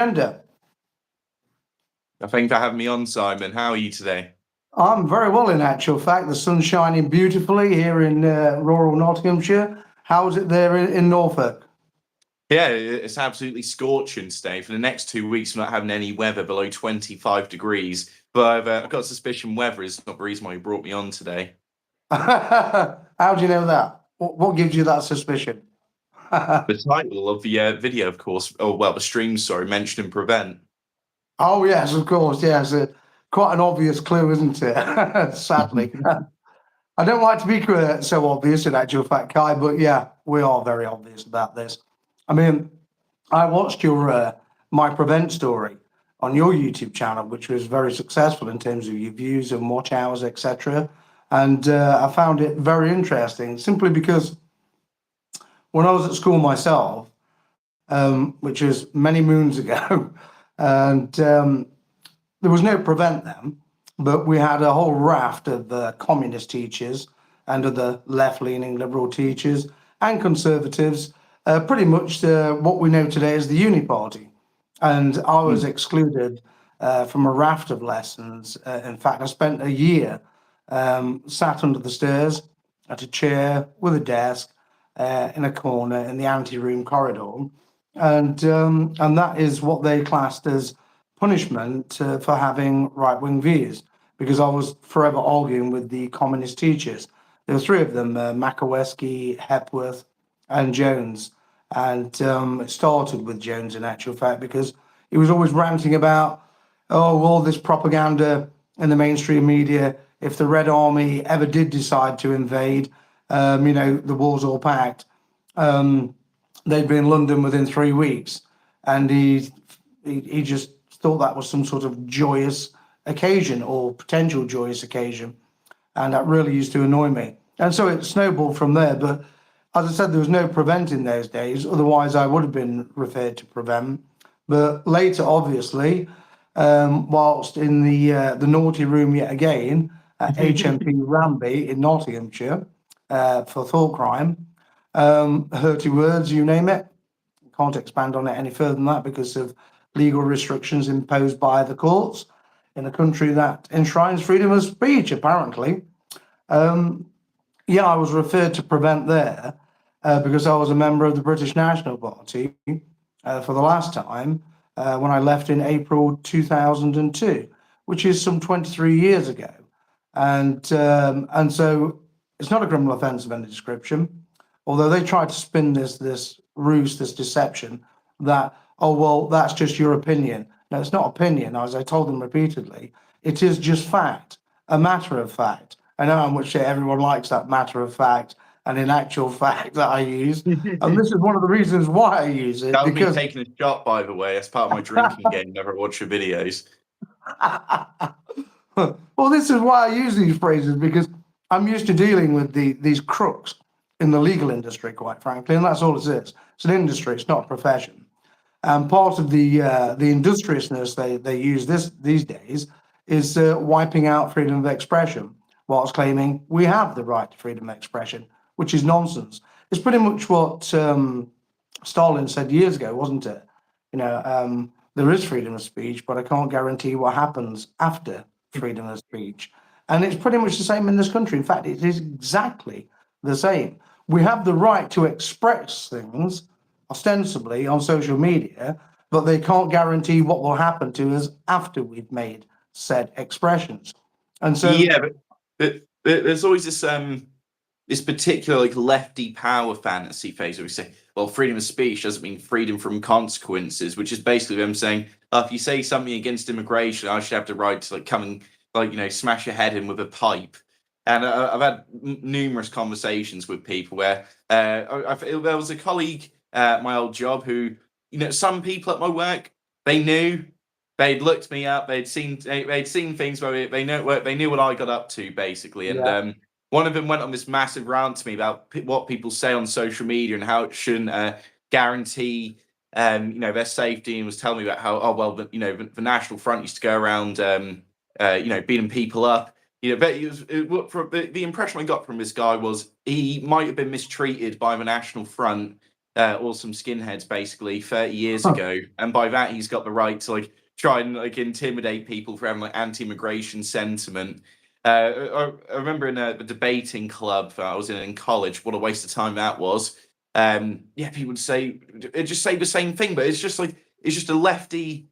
agenda. Thank you for having me on, Simon. How are you today? I'm very well, in actual fact. The sun's shining beautifully here in rural Nottinghamshire. How is it there in Norfolk? Yeah, it's absolutely scorching today. For the next 2 weeks, we're not having any weather below 25 degrees. But I've got a suspicion weather is not the reason why you brought me on today. How do you know that? What gives you that suspicion? The title of the video, of course, the stream, sorry, mentioned and prevent. Oh, yes, of course. Yes. Quite an obvious clue, isn't it? Sadly. I don't like to be so obvious in actual fact, Kai, but yeah, we are very obvious about this. I mean, I watched your My Prevent story on your YouTube channel, which was very successful in terms of your views and watch hours, etc. And I found it very interesting simply because when I was at school myself, which was many moons ago, and there was no prevent then, but we had a whole raft of communist teachers and other left-leaning liberal teachers and conservatives, pretty much what we know today as the Uni Party. And I was excluded from a raft of lessons. In fact, I spent a year sat under the stairs at a chair with a desk in a corner in the ante-room corridor. And that is what they classed as punishment for having right-wing views, because I was forever arguing with the communist teachers. There were three of them, Makoweski, Hepworth, and Jones. And it started with Jones, in actual fact, because he was always ranting about, oh, all this propaganda in the mainstream media. If the Red Army ever did decide to invade, the war's all packed. They'd be in London within 3 weeks. And he just thought that was some sort of joyous occasion or potential joyous occasion. And that really used to annoy me. And so it snowballed from there. But as I said, there was no prevent in those days. Otherwise, I would have been referred to prevent. But later, obviously, whilst in the naughty room yet again at HMP Ramby in Nottinghamshire for thought crime, hurty words, you name it. Can't expand on it any further than that because of legal restrictions imposed by the courts in a country that enshrines freedom of speech, apparently. I was referred to prevent there because I was a member of the British National Party for the last time when I left in April 2002, which is some 23 years ago. And so it's not a criminal offence of any description, although they tried to spin this ruse, this deception that, oh, well, that's just your opinion. No, it's not opinion, as I told them repeatedly. It is just fact, a matter of fact. I know how much everyone likes that matter of fact and in actual fact that I use. And this is one of the reasons why I use it. That would be taking a shot, by the way, as part of my drinking game whenever I watch your videos. Well, this is why I use these phrases, because I'm used to dealing with these crooks in the legal industry, quite frankly, and that's all it is. It's an industry, it's not a profession. And part of the industriousness they use these days is wiping out freedom of expression, whilst claiming we have the right to freedom of expression, which is nonsense. It's pretty much what Stalin said years ago, wasn't it? There is freedom of speech, but I can't guarantee what happens after freedom of speech. And it's pretty much the same in this country. In fact, it is exactly the same. We have the right to express things ostensibly on social media, but they can't guarantee what will happen to us after we've made said expressions. And so but there's always this particular lefty power fantasy phase where we say, well, freedom of speech doesn't mean freedom from consequences, which is basically them saying, if you say something against immigration, I should have the right to come and smash your head in with a pipe. And I've had numerous conversations with people where there was a colleague at my old job who, some people at my work, they'd looked me up, they'd seen things where they knew what I got up to, basically. And one of them went on this massive rant to me about what people say on social media and how it shouldn't guarantee their safety, and was telling me about how the National Front used to go around beating people up. But the impression I got from this guy was he might have been mistreated by the National Front awesome skinheads basically 30 years ago, and by that he's got the right to like try and like intimidate people for having like anti-immigration sentiment. I remember in the debating club that I was in college, what a waste of time that was. Yeah, people would say just say the same thing, but it's just a lefty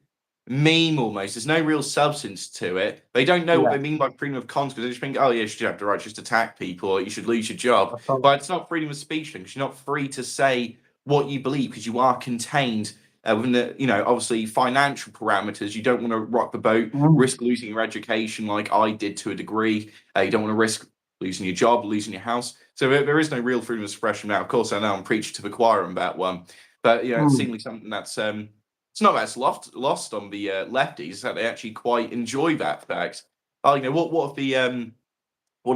meme almost. There's no real substance to it. They don't know what Yeah. they mean by freedom of conscience. They just think, oh yeah, you should have the right to just attack people, or you should lose your job. That's right. But it's not freedom of speech because you're not free to say what you believe because you are contained within the, obviously financial parameters. You don't want to rock the boat, risk losing your education like I did to a degree. You don't want to risk losing your job, losing your house. So there is no real freedom of expression now. Of course, I know I'm preaching to the choir on that one, but it seems like something that's it's not that it's lost on the lefties, that they actually quite enjoy that fact. What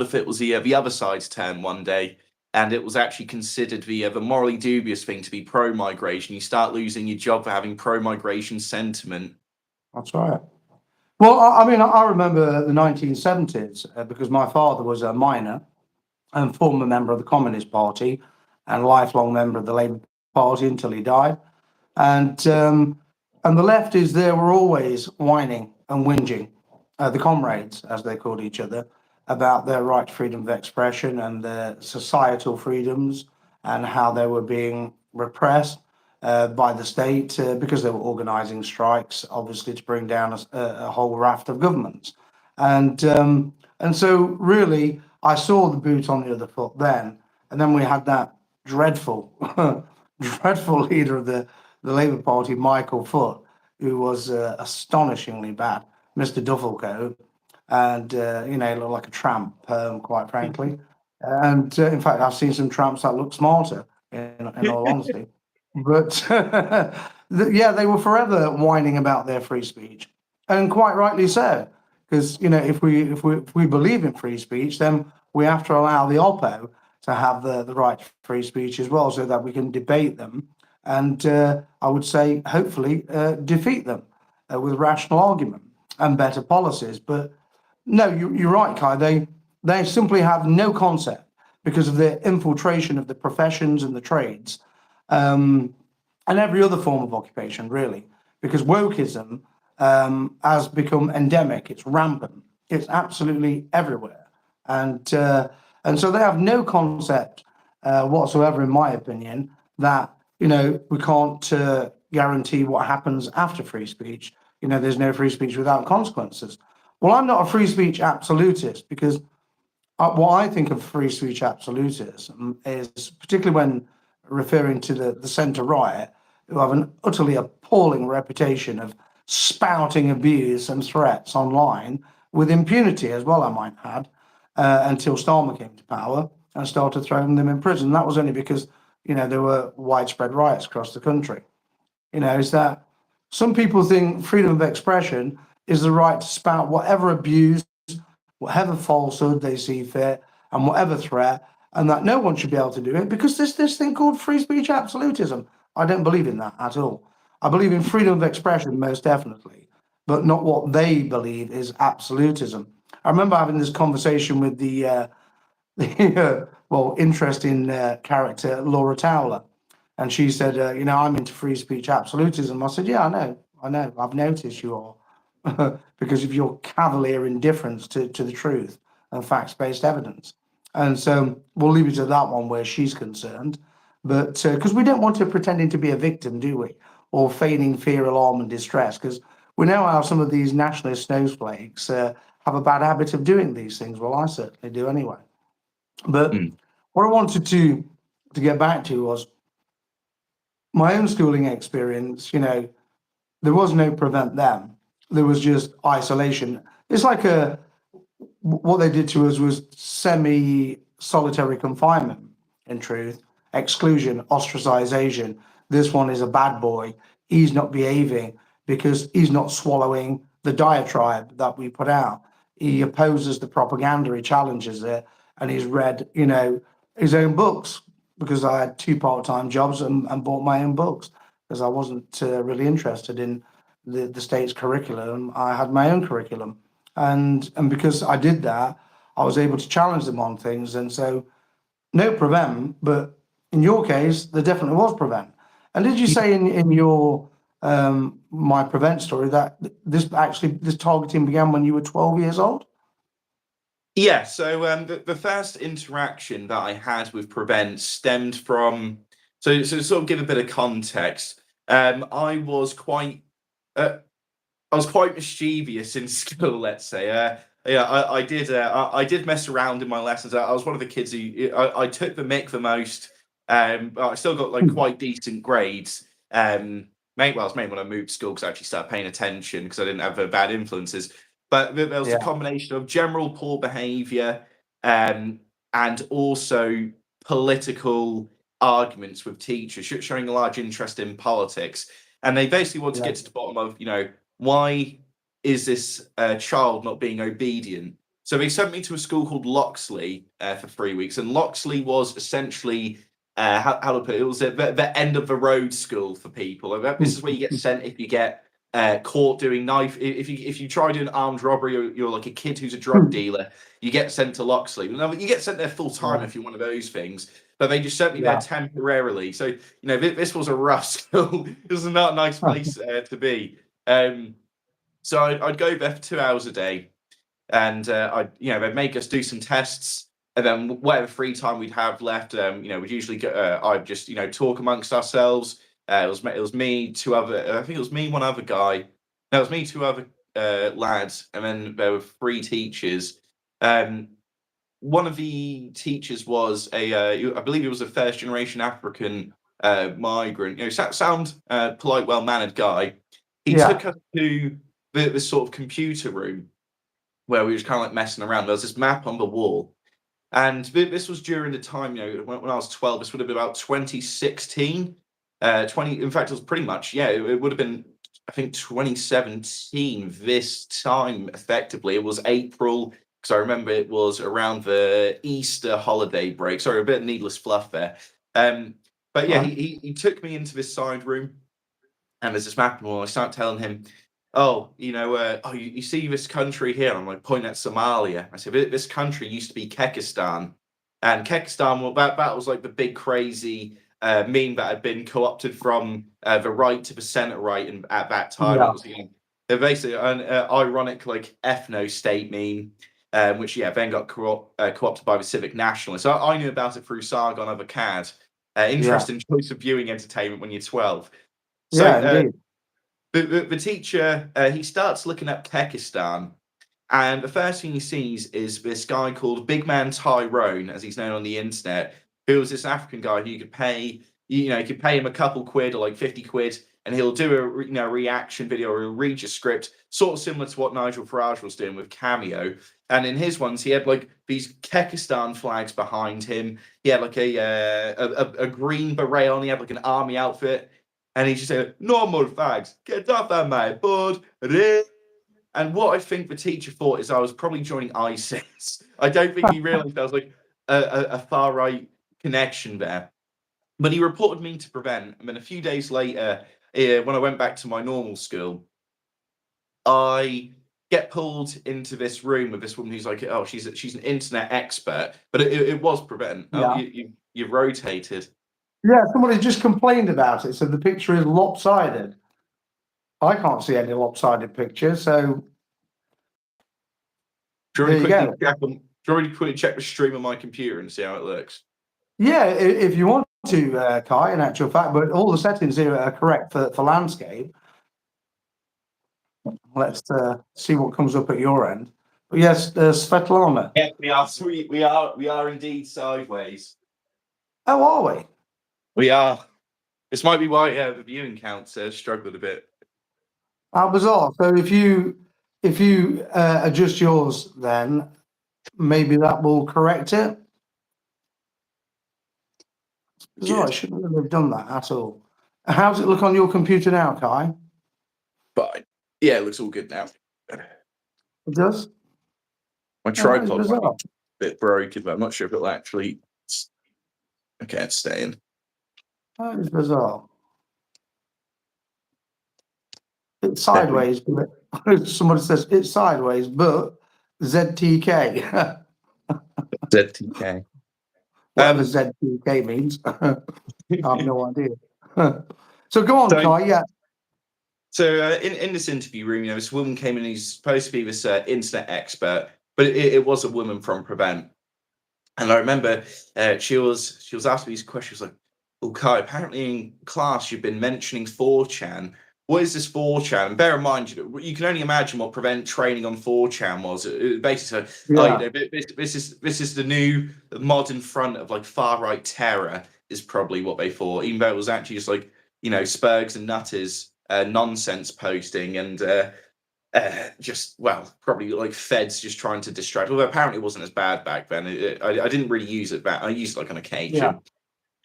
if it was the other side's turn one day, and it was actually considered the morally dubious thing to be pro-migration? You start losing your job for having pro-migration sentiment. That's right. Well, I mean, I remember the 1970s because my father was a miner and former member of the Communist Party and lifelong member of the Labour Party until he died. And the lefties there were always whining and whinging, the comrades, as they called each other, about their right to freedom of expression and their societal freedoms and how they were being repressed by the state because they were organising strikes, obviously to bring down a whole raft of governments. And so really, I saw the boot on the other foot then, and then we had that dreadful, dreadful leader of the Labour Party, Michael Foot, who was astonishingly bad, Mr. Duffelcoat, and he looked like a tramp, quite frankly. And in fact, I've seen some tramps that look smarter, in all honesty. But yeah, they were forever whining about their free speech, and quite rightly so, because if we believe in free speech, then we have to allow the Oppo to have the right to free speech as well, so that we can debate them and I would say hopefully defeat them with rational argument and better policies. But no, you're right, Kai. They simply have no concept because of their infiltration of the professions and the trades, and every other form of occupation, really. Because wokeism has become endemic. It's rampant. It's absolutely everywhere, and so they have no concept whatsoever, in my opinion, that we can't guarantee what happens after free speech. There's no free speech without consequences. Well, I'm not a free speech absolutist because what I think of free speech absolutism is, particularly when referring to the centre right, who have an utterly appalling reputation of spouting abuse and threats online with impunity as well, I might add, until Starmer came to power and started throwing them in prison. That was only because, there were widespread riots across the country. Is that some people think freedom of expression is the right to spout whatever abuse, whatever falsehood they see fit, and whatever threat, and that no one should be able to do it because there's this thing called free speech absolutism. I don't believe in that at all. I believe in freedom of expression, most definitely, but not what they believe is absolutism. I remember having this conversation with the interesting character, Laura Towler. And she said, I'm into free speech absolutism. I said, yeah, I know. I've noticed you are because of your cavalier indifference to the truth and facts-based evidence. And so we'll leave it at that one where she's concerned. But because we don't want her pretending to be a victim, do we? Or feigning fear, alarm, and distress, because we know how some of these nationalist snowflakes have a bad habit of doing these things. Well, I certainly do anyway. But what I wanted to get back to was my own schooling experience. There was no prevent them. There was just isolation. It's like what they did to us was semi-solitary confinement, in truth, exclusion, ostracization. This one is a bad boy. He's not behaving because he's not swallowing the diatribe that we put out. He opposes the propaganda, he challenges it, and he's read, his own books, because I had 2 part-time jobs and bought my own books because I wasn't really interested in the state's curriculum. I had my own curriculum. And because I did that, I was able to challenge them on things. And so no prevent, but in your case, there definitely was prevent. And did you say in your my prevent story that this targeting began when you were 12 years old? Yeah, so the first interaction that I had with Prevent stemmed from, so to sort of give a bit of context, I was quite mischievous in school, let's say. Yeah, I did mess around in my lessons. I was one of the kids who I took the mick the most. But I still got like quite decent grades. It was mainly when I moved school because I actually started paying attention because I didn't have bad influences. But there was a combination of general poor behaviour and also political arguments with teachers, showing a large interest in politics. And they basically want to get to the bottom of, why is this child not being obedient? So they sent me to a school called Loxley for 3 weeks, and Loxley was essentially how to put it? It was the end of the road school for people. This is where you get sent if you get caught doing if you try doing armed robbery, or you're like a kid who's a drug dealer, you get sent to Loxley. You get sent there full time if you're one of those things. But they just sent me there temporarily. So this was a rough school. It was not a nice place to be. So I'd go there for 2 hours a day, and they'd make us do some tests, and then whatever free time we'd have left, we'd usually go. I'd just talk amongst ourselves. It was me, two other. I think it was me, one other guy. No, it was me, two other lads, and then there were 3 teachers. One of the teachers was I believe he was a first generation African migrant. Sound polite, well mannered guy. He took us to this sort of computer room where we was kind of like messing around. There was this map on the wall, and this was during the time, when I was 12. This would have been about 2016, 20. In fact, it was pretty much, it would have been, I think, 2017. This time, effectively, it was April, because I remember it was around the Easter holiday break. Sorry, a bit of needless fluff there. But yeah, he took me into this side room, and there's this map on the wall. I start telling him, you see this country here? I'm like, pointing at Somalia. I said, this country used to be Kekistan. And Kekistan, well, that was like the big crazy meme that had been co-opted from the right to the centre right, and at that time it was basically an ironic like ethno-state meme, which then got co-opted by the civic nationalists. So I knew about it through Sargon of Akkad. Interesting choice of viewing entertainment when you're 12. So indeed. The teacher, he starts looking at Kekistan, and the first thing he sees is this guy called Big Man Tyrone, as he's known on the internet, who was this African guy who you could pay, you could pay him a couple quid or like 50 quid, and he'll do a reaction video, or he'll read your script, sort of similar to what Nigel Farage was doing with Cameo. And in his ones, he had like these Kekistan flags behind him. He had like a green beret on. He had like an army outfit. And he just said, "No more fags, get off of my board." And what I think the teacher thought is I was probably joining ISIS. I don't think he realised there was like a far right connection there. But he reported me to Prevent. And then a few days later, when I went back to my normal school, I get pulled into this room with this woman who's like, oh, she's an internet expert. But it was Prevent. Oh, you've rotated. Yeah, somebody just complained about it. So the picture is lopsided. I can't see any lopsided picture, so Do you want me to quickly check the stream on my computer and see how it looks? Yeah, if you want to, Kai, in actual fact, but all the settings here are correct for landscape. Let's see what comes up at your end. But yes, Svetlana. Yeah, we are sweet. We are indeed sideways. How are we? We are. This might be why the viewing counts struggled a bit. How bizarre. So if you adjust yours, then maybe that will correct it. Bizarre. I shouldn't have done that at all. How's it look on your computer now, Kai? Fine. Yeah, it looks all good now. It does? My tripod might be a bit broken, but I'm not sure if it'll actually... Okay, it's staying. That is bizarre. It's sideways, but somebody says it's sideways, but ZTK. ZTK. whatever ZPK means. I have no idea. So go on, Kai. Yeah. So in this interview room, this woman came in who's supposed to be this internet expert, but it was a woman from Prevent. And I remember she was asking these questions like, "Oh, Kai, apparently in class you've been mentioning 4chan. What is this 4chan?" And bear in mind, you can only imagine what Prevent training on 4chan was. It basically said, "Oh, this is the new modern front of like far right terror." Is probably what they thought, even though it was actually just like Spurgs and Nutters nonsense posting and. Probably like feds just trying to distract. Although apparently it wasn't as bad back then. I didn't really use it back. I used it like on occasion.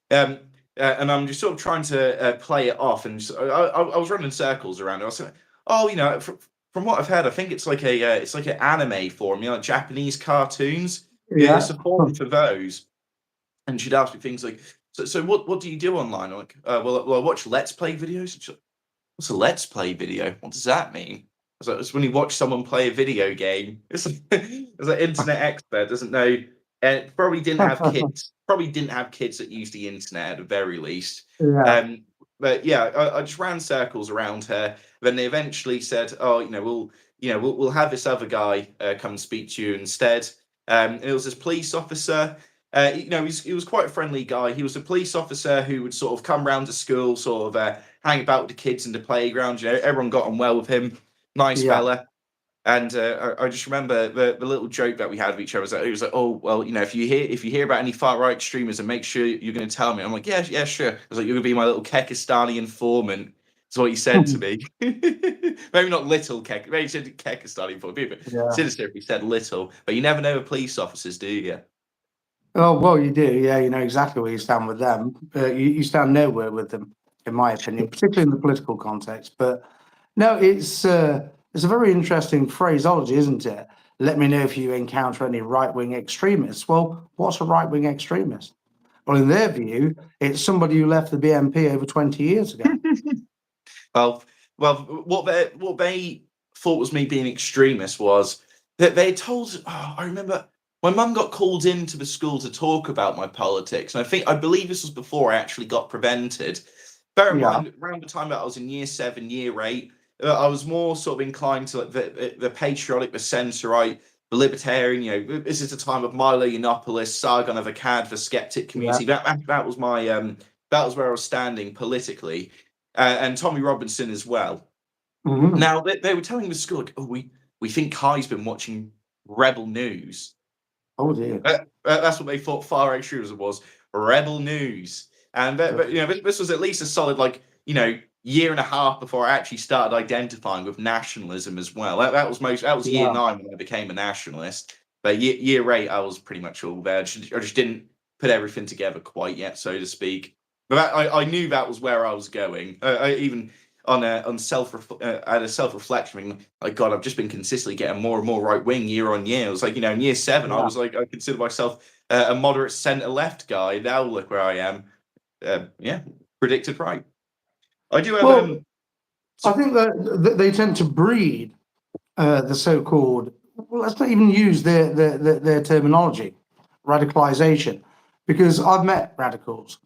And I'm just sort of trying to play it off. And I was running circles around it. I was like, oh, from what I've heard, I think it's like an anime forum, like Japanese cartoons. Yeah, it's a forum for those. And she'd ask me things like, so what do you do online? I'm like, well, I watch Let's Play videos. And she's like, what's a Let's Play video? What does that mean? It's when you watch someone play a video game. It's like internet expert doesn't know. Probably didn't have kids. Probably didn't have kids that used the internet at the very least. But yeah, I just ran circles around her. Then they eventually said, "Oh, we'll have this other guy come speak to you instead." It was this police officer. He was quite a friendly guy. He was a police officer who would sort of come round to school, sort of hang about with the kids in the playground. Everyone got on well with him. Nice fella. And I just remember the little joke that we had with each other. It was like, oh, well, if you hear about any far right extremism, make sure you're going to tell me. I'm like, yeah, sure. I was like, you're going to be my little Kekistani informant. That's what he said to me. Maybe not little Kek. Maybe he said Kekistani informant, but sinister if he said little. But you never know with police officers, do you? Oh, well, you do. Yeah, you know exactly where you stand with them. You stand nowhere with them, in my opinion, particularly in the political context. But no, it's a very interesting phraseology, isn't it? Let me know if you encounter any right-wing extremists. Well, what's a right-wing extremist? Well, in their view, it's somebody who left the BNP over 20 years ago. Well, what they thought was me being extremist was that they told. Oh, I remember my mum got called into the school to talk about my politics, and I believe this was before I actually got prevented. Bear in mind, around the time that I was in year 7, year 8, I was more sort of inclined to like the patriotic, the centre-right, the libertarian. This is the time of Milo Yiannopoulos, Sargon of Akkad, the skeptic community. That was my that was where I was standing politically, and Tommy Robinson as well. Now they were telling the school, like, oh, we think Kai's been watching Rebel News. Oh dear. That's what they thought far right extremism was, Rebel News. And but this was at least a solid year and a half before I actually started identifying with nationalism as well. That was year 9 when I became a nationalist. But year 8 I was pretty much all there. I just didn't put everything together quite yet, so to speak. But I knew that was where I was going. I even on I had a self-reflection. Like, God, I've just been consistently getting more and more right wing year on year. It was like, in year 7, I was like, I consider myself a moderate centre left guy. Now look where I am. Predicted right. I do have. Well, I think that they tend to breed the so-called. Well, let's not even use their terminology, radicalisation, because I've met radicals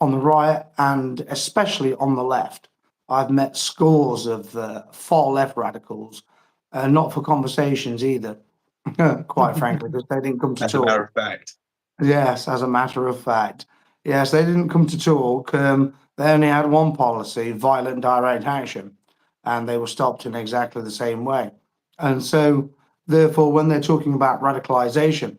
on the right and especially on the left. I've met scores of far left radicals, not for conversations either, quite frankly, because they didn't come to talk. As a matter of fact. Yes, as a matter of fact. Yes, they didn't come to talk. They only had one policy, violent direct action, and they were stopped in exactly the same way. And so, therefore, when they're talking about radicalisation,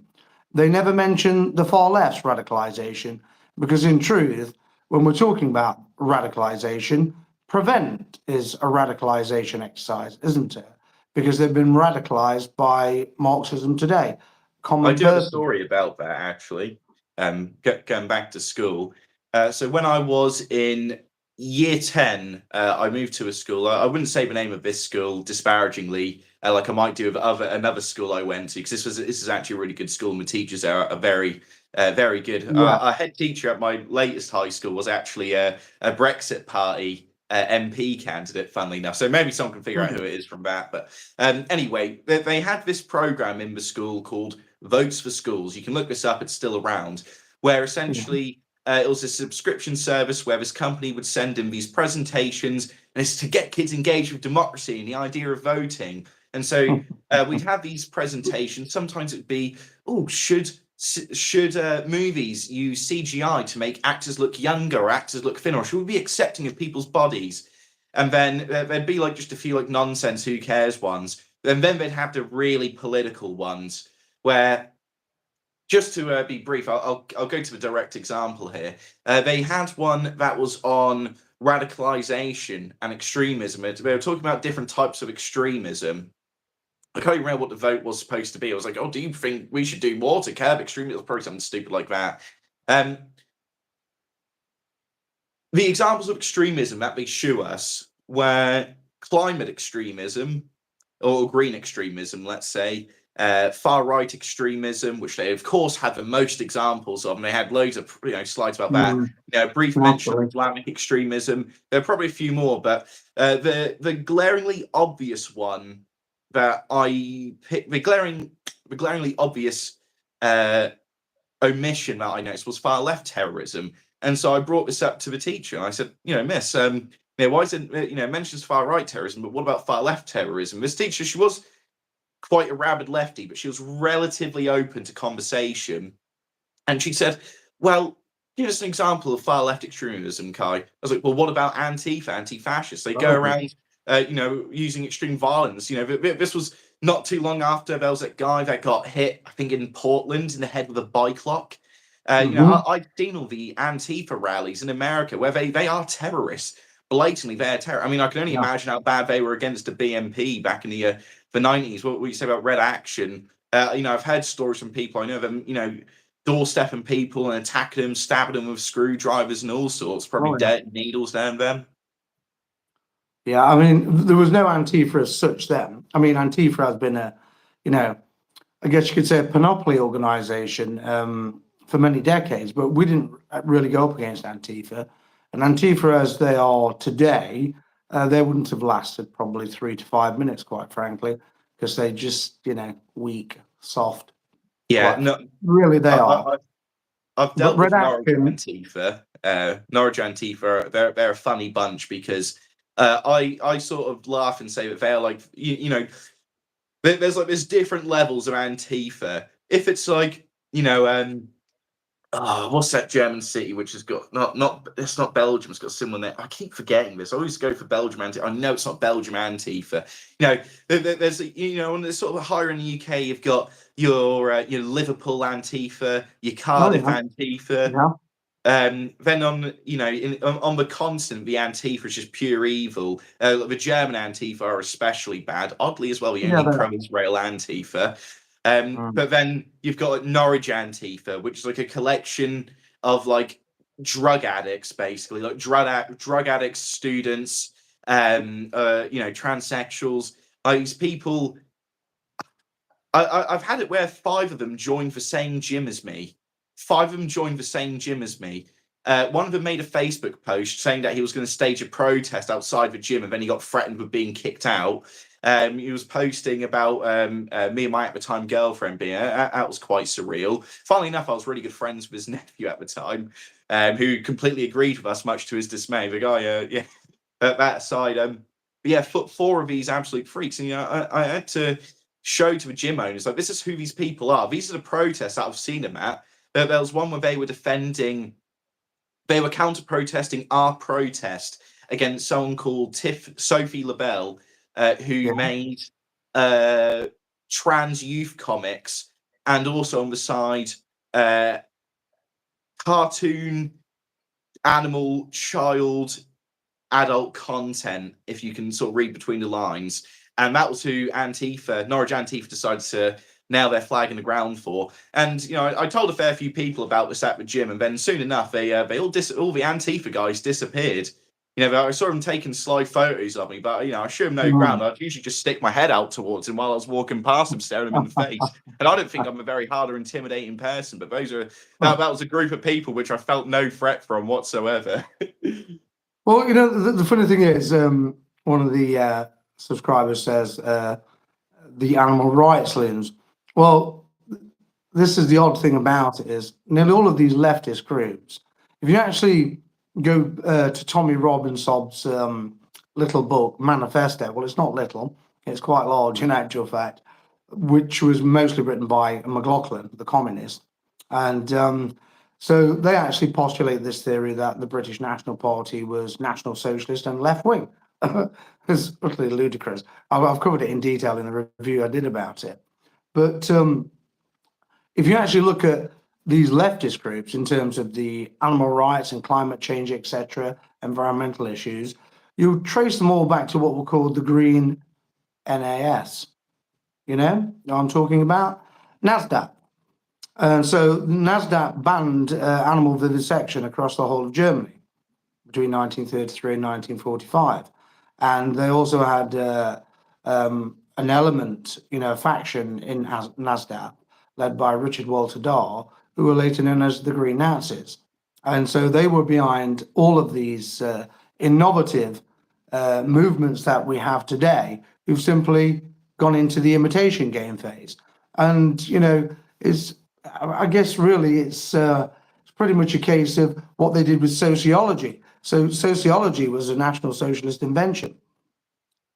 they never mention the far left's radicalisation, because in truth, when we're talking about radicalisation, Prevent is a radicalisation exercise, isn't it? Because they've been radicalised by Marxism today. I do have a story about that, actually. Going back to school. So when I was in year 10, I moved to a school. I wouldn't say the name of this school disparagingly, like I might do with another school I went to, because this is actually a really good school, and the teachers are very good. Our head teacher at my latest high school was actually a Brexit Party MP candidate, funnily enough. So maybe someone can figure out who it is from that. But anyway, they had this program in the school called Votes for Schools. You can look this up, it's still around. where essentially it was a subscription service where this company would send in these presentations, and it's to get kids engaged with democracy and the idea of voting. And so we'd have these presentations. Sometimes it'd be, oh, should movies use CGI to make actors look younger or actors look thinner, or should we be accepting of people's bodies? And then there'd be like just a few like nonsense, who cares ones. And then they'd have the really political ones where, just to be brief, I'll go to a direct example here. They had one that was on radicalisation and extremism. They were talking about different types of extremism. I can't even remember what the vote was supposed to be. I was like, oh, do you think we should do more to curb extremism? Probably something stupid like that. The examples of extremism that they show us were climate extremism, or green extremism, let's say, far-right extremism, which they, of course, had the most examples of, and they had loads of slides about that. Brief mention of Islamic extremism. There are probably a few more, but the glaringly obvious one that I picked, the glaringly obvious omission that I noticed was far-left terrorism. And so I brought this up to the teacher, and I said, miss, why isn't, mentions far-right terrorism, but what about far-left terrorism? This teacher, she was quite a rabid lefty, but she was relatively open to conversation. And she said, well, give us an example of far-left extremism, Kai. I was like, well, what about Antifa, anti-fascists? They go around, using extreme violence. This was not too long after there was that guy that got hit, I think, in Portland in the head with a bike lock. I've seen all the Antifa rallies in America where they are terrorists. Blatantly, they're terror. I mean, I can only imagine how bad they were against the BNP back in the 90s. What you say about Red Action? I've heard stories from people I know them, doorstepping people and attacking them, stabbing them with screwdrivers and all sorts, probably dead needles down them. Yeah, I mean, there was no Antifa as such then. I mean, Antifa has been I guess you could say a panoply organization for many decades, but we didn't really go up against Antifa. And Antifa, as they are today, they wouldn't have lasted probably 3 to 5 minutes, quite frankly, because they just, weak, soft. Yeah, no, really they are. I've dealt with Norwich Antifa. Norwich Antifa, they're a funny bunch because I sort of laugh and say that they're like, there's different levels of Antifa. If it's like, what's that German city which has got it's not Belgium, it's got a similar name. I keep forgetting this. I always go for Belgium Antifa. I know it's not Belgium Antifa. There's on the sort of higher in the UK, you've got your Liverpool Antifa, your Cardiff Antifa. Yeah. Then on on the continent, the Antifa is just pure evil. The German Antifa are especially bad. Oddly as well, the only pro-Israel Antifa. But then you've got Norwich Antifa, which is like a collection of like drug addicts, basically, like drug addicts, students, transsexuals. These people. I've had it where 5 of them joined the same gym as me. 5 of them joined the same gym as me. One of them made a Facebook post saying that he was going to stage a protest outside the gym, and then he got threatened with being kicked out. He was posting about me and my at the time girlfriend being that was quite surreal. Funnily enough, I was really good friends with his nephew at the time, who completely agreed with us, much to his dismay. The guy, that aside, but yeah, 4 of these absolute freaks, and I had to show to the gym owners like, this is who these people are. These are the protests that I've seen them at. There was one where they were counter-protesting our protest against someone called Sophie LaBelle, who made trans youth comics, and also on the side cartoon, animal, child, adult content, if you can sort of read between the lines. And that was who Norwich Antifa decided to nail their flag in the ground for. And I told a fair few people about this at the gym, and then soon enough all the Antifa guys disappeared. I saw them taking sly photos of me, but I showed them no ground. I'd usually just stick my head out towards him while I was walking past them, staring them in the face. And I don't think I'm a very hard or intimidating person, but that was a group of people which I felt no threat from whatsoever. Well, the funny thing is, one of the subscribers says the animal rights loons. Well, this is the odd thing about it is nearly all of these leftist groups, if you actually go to Tommy Robinson's little book, Manifesto, well, it's not little, it's quite large in actual fact, which was mostly written by McLaughlin, the communist. And so they actually postulate this theory that the British National Party was National Socialist and left wing. It's utterly ludicrous. I've covered it in detail in the review I did about it. But if you actually look at these leftist groups in terms of the animal rights and climate change, etc., environmental issues, you trace them all back to what were called the Green NAS. You know what I'm talking about? NASDAQ. And so NASDAQ banned animal vivisection across the whole of Germany between 1933 and 1945. And they also had an element, a faction in NASDAQ led by Richard Walter Dahl, who were later known as the Green Nazis. And so they were behind all of these innovative movements that we have today, who've simply gone into the imitation game phase. And, I guess really it's pretty much a case of what they did with sociology. So sociology was a National Socialist invention,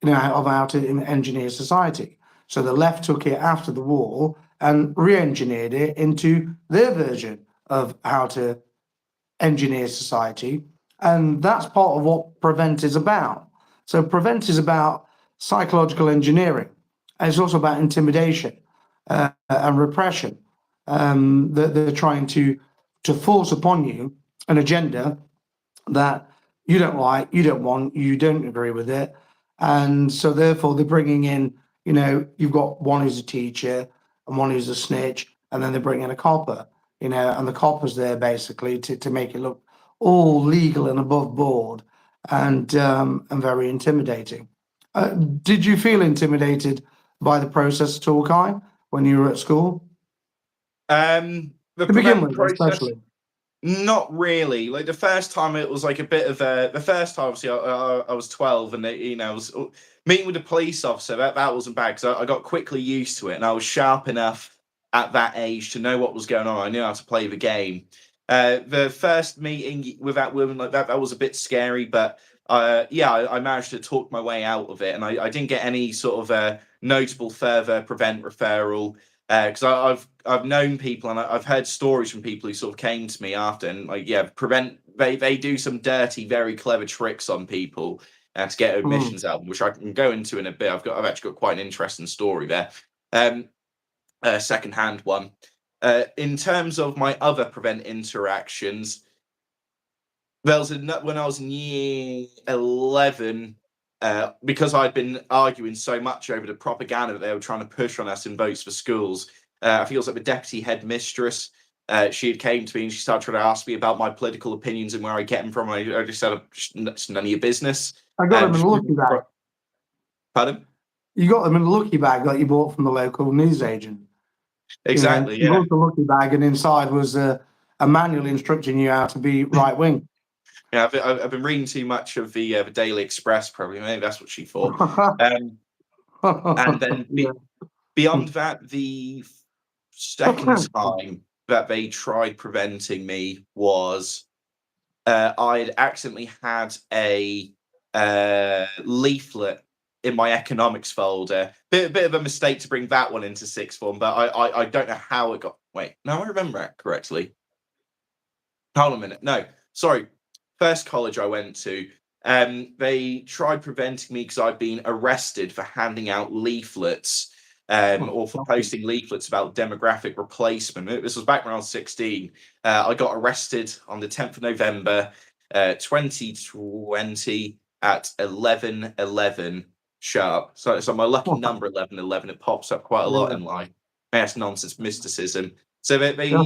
of how to engineer society. So the left took it after the war and re-engineered it into their version of how to engineer society. And that's part of what Prevent is about. So Prevent is about psychological engineering. And it's also about intimidation and repression. They're trying to force upon you an agenda that you don't like, you don't want, you don't agree with it. And so therefore they're bringing in, you've got one who's a teacher and one who's a snitch, and then they bring in a copper, and the copper's there basically to make it look all legal and above board and very intimidating. Did you feel intimidated by the process at all, Kai, when you were at school? The To begin Prevent with, process, especially. not really. Like the first time, it was like a bit of the first time. Obviously, I was 12, and I was meeting with a police officer. That wasn't bad because I got quickly used to it, and I was sharp enough at that age to know what was going on. I knew how to play the game. The first meeting with that woman like that was a bit scary, but I managed to talk my way out of it, and I didn't get any sort of notable further Prevent referral. Because I've known people and I've heard stories from people who sort of came to me after, and Prevent, they do some dirty, very clever tricks on people to get admissions out, which I can go into in a bit. I've actually got quite an interesting story there, secondhand one. In terms of my other Prevent interactions, when I was in year 11. Because I'd been arguing so much over the propaganda that they were trying to push on us in votes for schools. I think it was like the deputy headmistress. She had came to me and she started trying to ask me about my political opinions and where I get them from. I just said, it's none of your business. I got them in a lucky bag. Pardon? You got them in a lucky bag that you bought from the local newsagent. Exactly, You bought the lucky bag, and inside was a manual instructing you how to be right wing. Yeah, I've been reading too much of the Daily Express, probably. Maybe that's what she thought. And then beyond that, the second time that they tried preventing me was I'd accidentally had a leaflet in my economics folder. Bit of a mistake to bring that one into sixth form, but I don't know how it got. Wait, no, I remember that correctly. Hold on a minute. No, sorry. First college I went to, they tried preventing me because I'd been arrested for handing out leaflets or for posting leaflets about demographic replacement. This was back when I was 16. I got arrested on the 10th of November, 2020 at 11:11 sharp. So my lucky number 11:11. It pops up quite a lot in life. That's nonsense mysticism. So they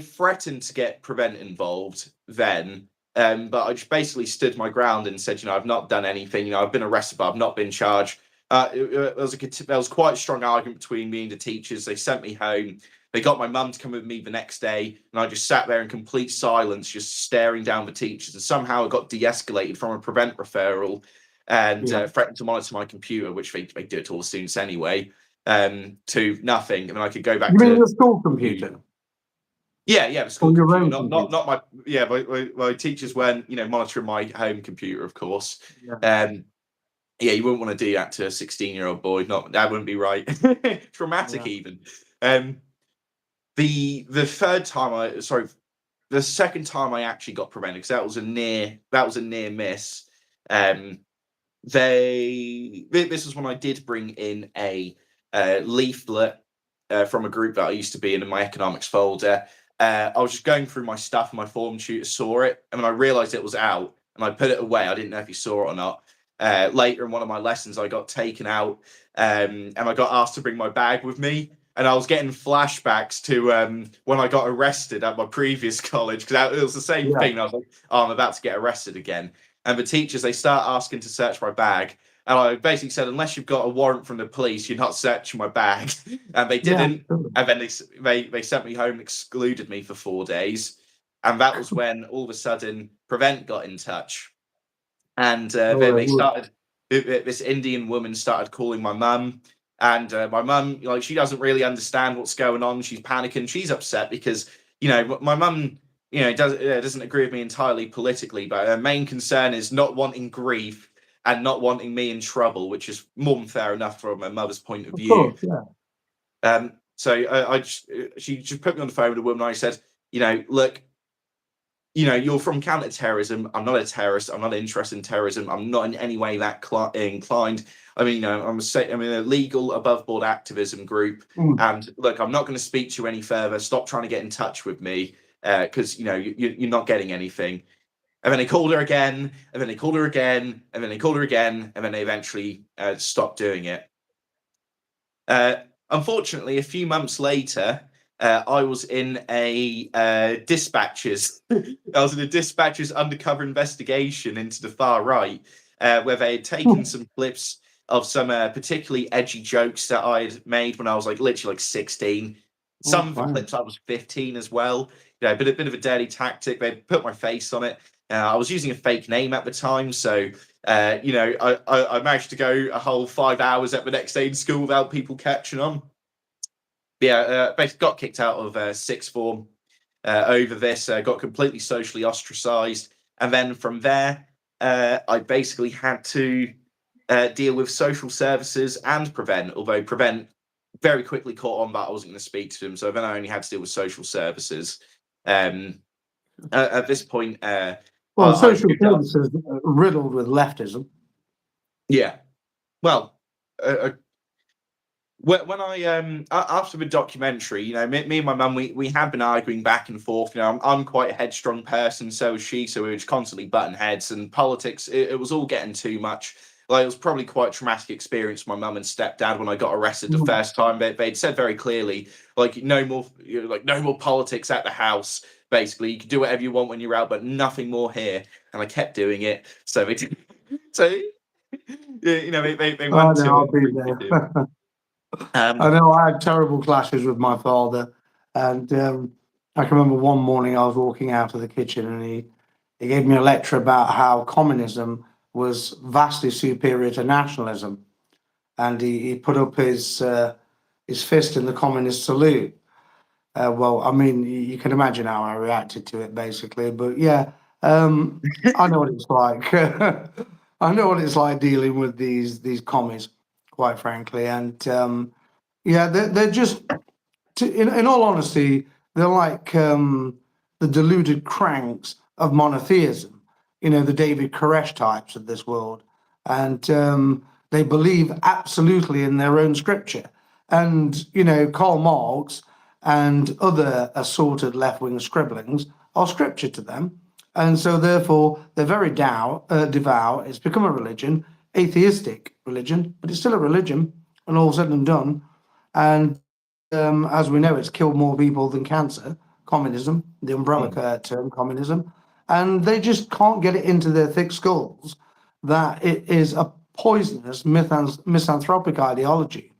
threatened to get Prevent involved then, but I just basically stood my ground and said, I've not done anything. I've been arrested, but I've not been charged. There was quite a strong argument between me and the teachers. They sent me home. They got my mum to come with me the next day, and I just sat there in complete silence, just staring down the teachers. And somehow it got de-escalated from a Prevent referral and threatened to monitor my computer, which they do it to all the students anyway. to nothing, and I could go back You mean to your school computer? the school Or your computer, own not my my teachers weren't monitoring my home computer, of course. Yeah. You wouldn't want to do that to a 16-year-old boy. Not that wouldn't be right. Traumatic Yeah. even. The third time the second time I actually got prevented, because that was a near miss. This was when I did bring in a leaflet from a group that I used to be in my economics folder. I was just going through my stuff, and my form tutor saw it, and when I realized it was out, and I put it away. I didn't know if he saw it or not. Later in one of my lessons, I got taken out, and I got asked to bring my bag with me. And I was getting flashbacks to when I got arrested at my previous college, because it was the same thing. I was like, oh, I'm about to get arrested again. And the teachers, they start asking to search my bag. And I basically said, unless you've got a warrant from the police, you're not searching my bag. And they didn't. Yeah. And then they sent me home and excluded me for 4 days. And that was when all of a sudden Prevent got in touch. And then they started, this Indian woman started calling my mum. And my mum, she doesn't really understand what's going on. She's panicking. She's upset because, my mum, doesn't agree with me entirely politically, but her main concern is not wanting grief and not wanting me in trouble, which is more than fair enough from my mother's point of view. Course, yeah. So she just put me on the phone with a woman. And I said, look, you're from counter-terrorism. I'm not a terrorist. I'm not interested in terrorism. I'm not in any way that inclined. I mean, I'm in a legal above-board activism group. And look, I'm not going to speak to you any further. Stop trying to get in touch with me because, you're not getting anything. And then they called her again, and then they called her again, and then they called her again, and then they eventually stopped doing it. Unfortunately, a few months later, I was in a dispatcher's. I was in a dispatcher's undercover investigation into the far right, where they had taken some clips of some particularly edgy jokes that I had made when I was literally 16. Some of the clips I was 15 as well. A bit of a dirty tactic. They put my face on it. I was using a fake name at the time, so I managed to go a whole 5 hours at the next day in school without people catching on. Basically got kicked out of sixth form over this, got completely socially ostracized. And then from there, I basically had to deal with social services and Prevent, although Prevent very quickly caught on that I wasn't going to speak to them. So then I only had to deal with social services. At this point, social services riddled with leftism. Yeah. Well, when I after the documentary, me and my mum, we had been arguing back and forth. I'm quite a headstrong person, so is she. So we were just constantly butting heads, and politics. It was all getting too much. It was probably quite a traumatic experience for my mum and stepdad when I got arrested the first time. They'd said very clearly, no more politics at the house. Basically, you can do whatever you want when you're out, but nothing more here. And I kept doing it. So they did. So they went to. I'll be there. I know I had terrible clashes with my father, and I can remember one morning I was walking out of the kitchen, and he gave me a lecture about how communism was vastly superior to nationalism, and he put up his fist in the communist salute. Well, I mean, you can imagine how I reacted to it, basically. But yeah, I know what it's like. I know what it's like dealing with these commies, quite frankly, and they're just. In all honesty, they're like the deluded cranks of monotheism. The David Koresh types of this world, and they believe absolutely in their own scripture. And Karl Marx and other assorted left-wing scribblings are scripture to them, and so therefore they're very devout. It's become a religion, atheistic religion, but it's still a religion, and all said and done. And as we know, it's killed more people than cancer. Communism, the umbrella term, communism, and they just can't get it into their thick skulls that it is a poisonous misanthropic ideology.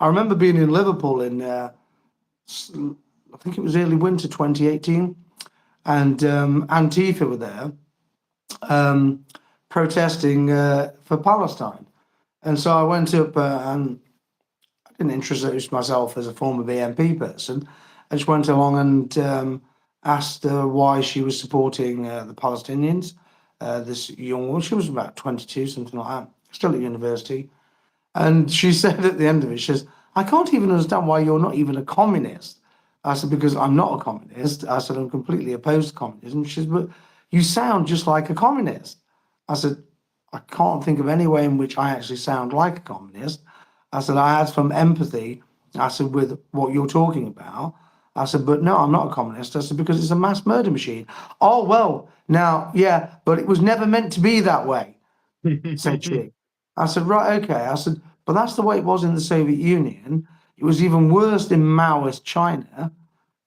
I remember being in Liverpool in, I think it was early winter 2018, and Antifa were there protesting for Palestine. And so I went up and didn't introduce myself as a former BNP person. I just went along and asked her why she was supporting the Palestinians. This young woman, she was about 22, something like that, still at university. And she said at the end of it, she says, I can't even understand why you're not even a communist. I said, because I'm not a communist. I said, I'm completely opposed to communism. She says, but you sound just like a communist. I said, I can't think of any way in which I actually sound like a communist. I said, I had some empathy, I said, with what you're talking about. I said, but no, I'm not a communist. I said, because it's a mass murder machine. Oh, well, now, yeah, but it was never meant to be that way, said she. I said, right, okay. I said, but that's the way it was in the Soviet Union. It was even worse in Maoist China,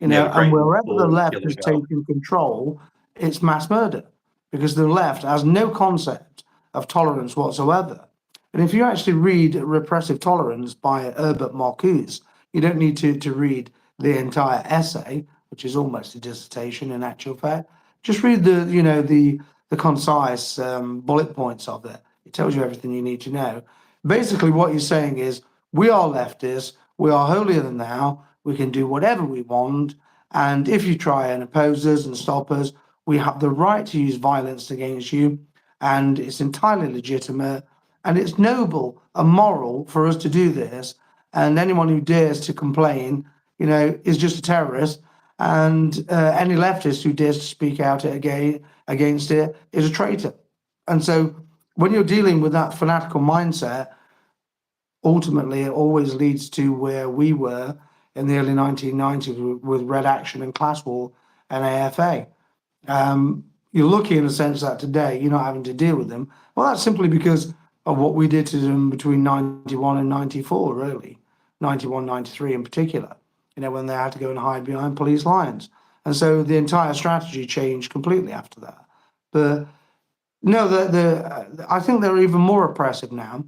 Yeah, the and Great Wall wherever the left killing has about. taken control, it's mass murder because the left has no concept of tolerance whatsoever. And if you actually read Repressive Tolerance by Herbert Marcuse, you don't need to read the entire essay, which is almost a dissertation in actual fact. Just read the concise bullet points of it. It tells you everything you need to know. Basically, what you're saying is we are leftists, we are holier than thou, we can do whatever we want, and if you try and oppose us and stop us, we have the right to use violence against you, and it's entirely legitimate, and it's noble and moral for us to do this. And anyone who dares to complain, is just a terrorist. And any leftist who dares to speak out against it is a traitor. And so, when you're dealing with that fanatical mindset, ultimately it always leads to where we were in the early 1990s with Red Action and Class War and AFA. You're lucky in the sense that today you're not having to deal with them. Well, that's simply because of what we did to them between 91 and 94, really. 91, 93 in particular, when they had to go and hide behind police lines. And so the entire strategy changed completely after that. But no, I think they're even more oppressive now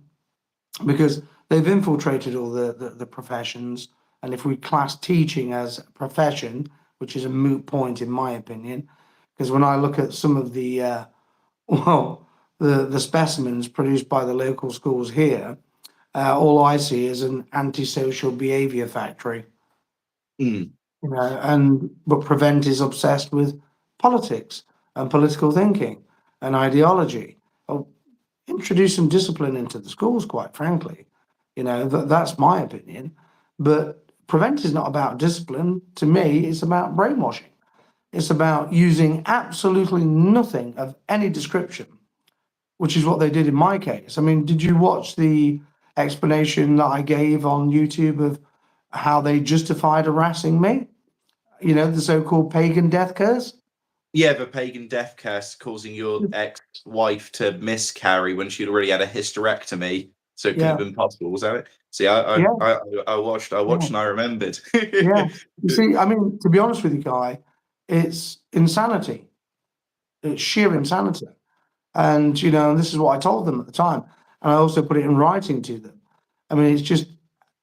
because they've infiltrated all the professions. And if we class teaching as a profession, which is a moot point in my opinion, because when I look at some of the the specimens produced by the local schools here, all I see is an antisocial behaviour factory. Mm. But Prevent is obsessed with politics and political thinking and ideology. Oh, introduce some discipline into the schools, quite frankly. That's my opinion. But Prevent is not about discipline. To me, it's about brainwashing. It's about using absolutely nothing of any description, which is what they did in my case. I mean, did you watch the explanation that I gave on YouTube of how they justified harassing me? The so-called pagan death curse? Yeah, the pagan death curse causing your ex-wife to miscarry when she'd already had a hysterectomy, so it couldn't have been possible. Was that it? See, I watched Yeah. and I remembered. Yeah. You see, I mean, to be honest with you, Guy, it's insanity. It's sheer insanity. And, this is what I told them at the time. And I also put it in writing to them. I mean, it's just,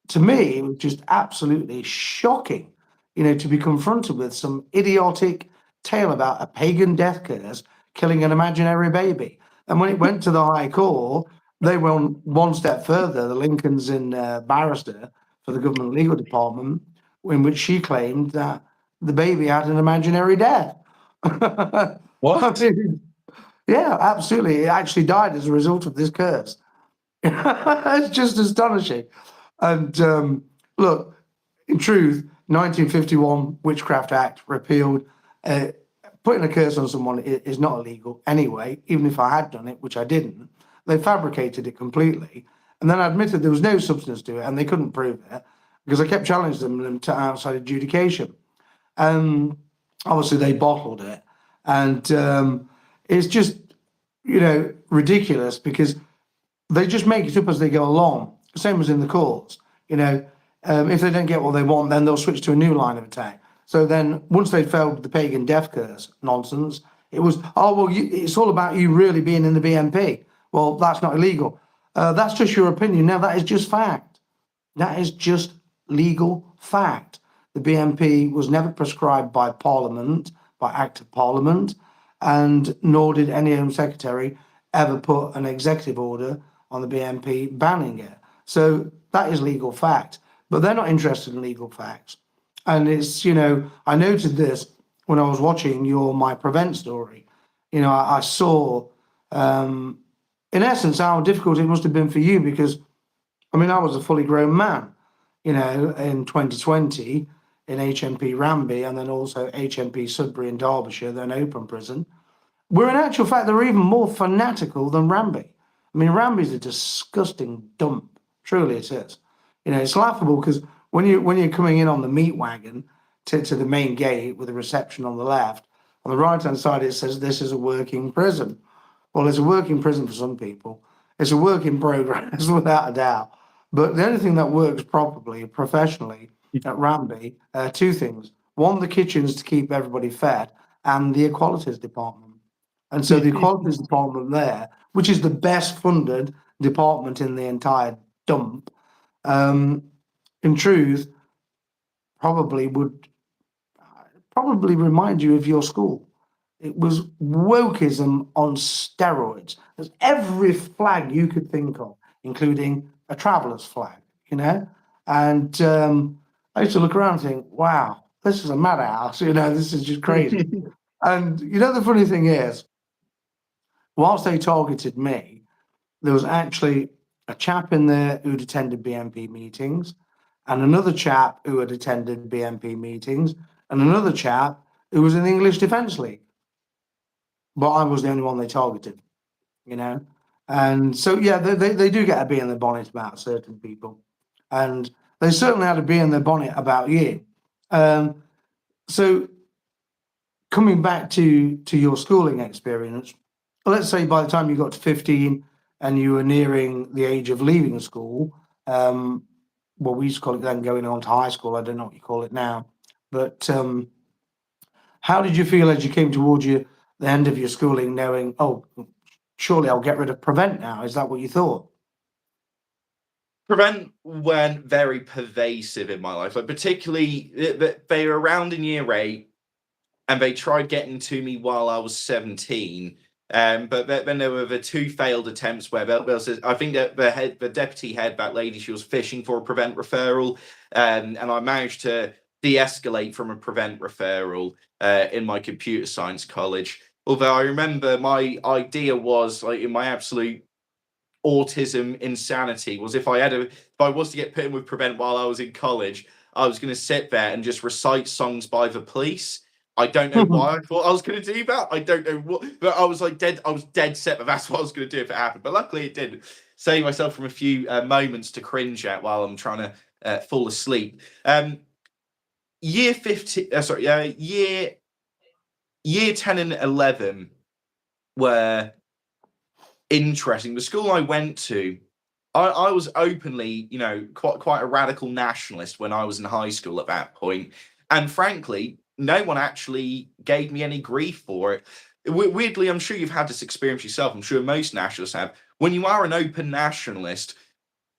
to me, it was just absolutely shocking, to be confronted with some idiotic tale about a pagan death curse killing an imaginary baby. And when it went to the High Court, they went one step further. The Lincoln's in barrister for the government legal department, in which she claimed that the baby had an imaginary death. What? I mean, yeah, absolutely. It actually died as a result of this curse. It's just astonishing. And look, in truth, 1951 Witchcraft Act repealed. Putting a curse on someone is not illegal anyway, even if I had done it, which I didn't. They fabricated it completely. And then I admitted there was no substance to it and they couldn't prove it because I kept challenging them to outside adjudication. Obviously, they bottled it. And it's just, ridiculous because they just make it up as they go along. Same as in the courts. If they don't get what they want, then they'll switch to a new line of attack. So then, once they failed the pagan death curse nonsense, it was, it's all about you really being in the BNP. Well, that's not illegal. That's just your opinion. Now, that is just fact. That is just legal fact. The BNP was never prescribed by Parliament, by Act of Parliament, and nor did any Home Secretary ever put an executive order on the BNP banning it. So that is legal fact. but they're not interested in legal facts. And it's, you know, I noted this when I was watching your My Prevent story. You know, I saw, in essence, how difficult it must have been for you because, I mean, I was a fully grown man, you know, in 2020 in HMP Ramsey and then also HMP Sudbury in Derbyshire, then open prison. Where in actual fact, they're even more fanatical than Ramsey. I mean, Ramsey's a disgusting dump. Truly it is. You know, it's laughable because when you're coming in on the meat wagon to the main gate with a reception on the left, on the right-hand side, it says this is a working prison. Well, it's a working prison for some people. It's a work in progress, without a doubt. But the only thing that works properly, professionally, at Ramsey, two things. One, the kitchens to keep everybody fed, and the equalities department. And so the equalities department there, which is the best funded department in the entire dump, in truth, probably would remind you of your school. It was wokeism on steroids. There's every flag you could think of, including a traveller's flag, you know? And I used to look around and think, wow, this is a madhouse, you know, this is just crazy. And, you know, the funny thing is, whilst they targeted me, there was actually a chap in there who'd attended BNP meetings, and another chap who had attended BNP meetings, and another chap who was in the English Defence League. But I was the only one they targeted, you know? And so, yeah, they do get a bee in their bonnet about certain people. And they certainly had a bee in their bonnet about you. So coming back to your schooling experience, let's say by the time you got to 15 and you were nearing the age of leaving school, well, we used to call it then going on to high school. I don't know what you call it now. But how did you feel as you came towards the end of your schooling, knowing, oh, surely I'll get rid of Prevent now? Is that what you thought? Prevent went very pervasive in my life, like particularly they were around in year 8 and they tried getting to me while I was 17. But then there were the 2 failed attempts where I think that the deputy head, that lady, she was fishing for a Prevent referral, and I managed to de-escalate from a Prevent referral in my computer science college. Although I remember my idea was, like, in my absolute autism insanity, was if I was to get put in with Prevent while I was in college, I was going to sit there and just recite songs by the Police. I don't know why I thought I was going to do that. I don't know what, but I was dead set that that's what I was going to do if it happened. But luckily it didn't. Save myself from a few moments to cringe at while I'm trying to fall asleep. Year 15, year 10 and 11 were interesting. The school I went to, I was openly, you know, quite a radical nationalist when I was in high school at that point. And frankly, no one actually gave me any grief for it. Weirdly, I'm sure you've had this experience yourself. I'm sure most nationalists have. When you are an open nationalist,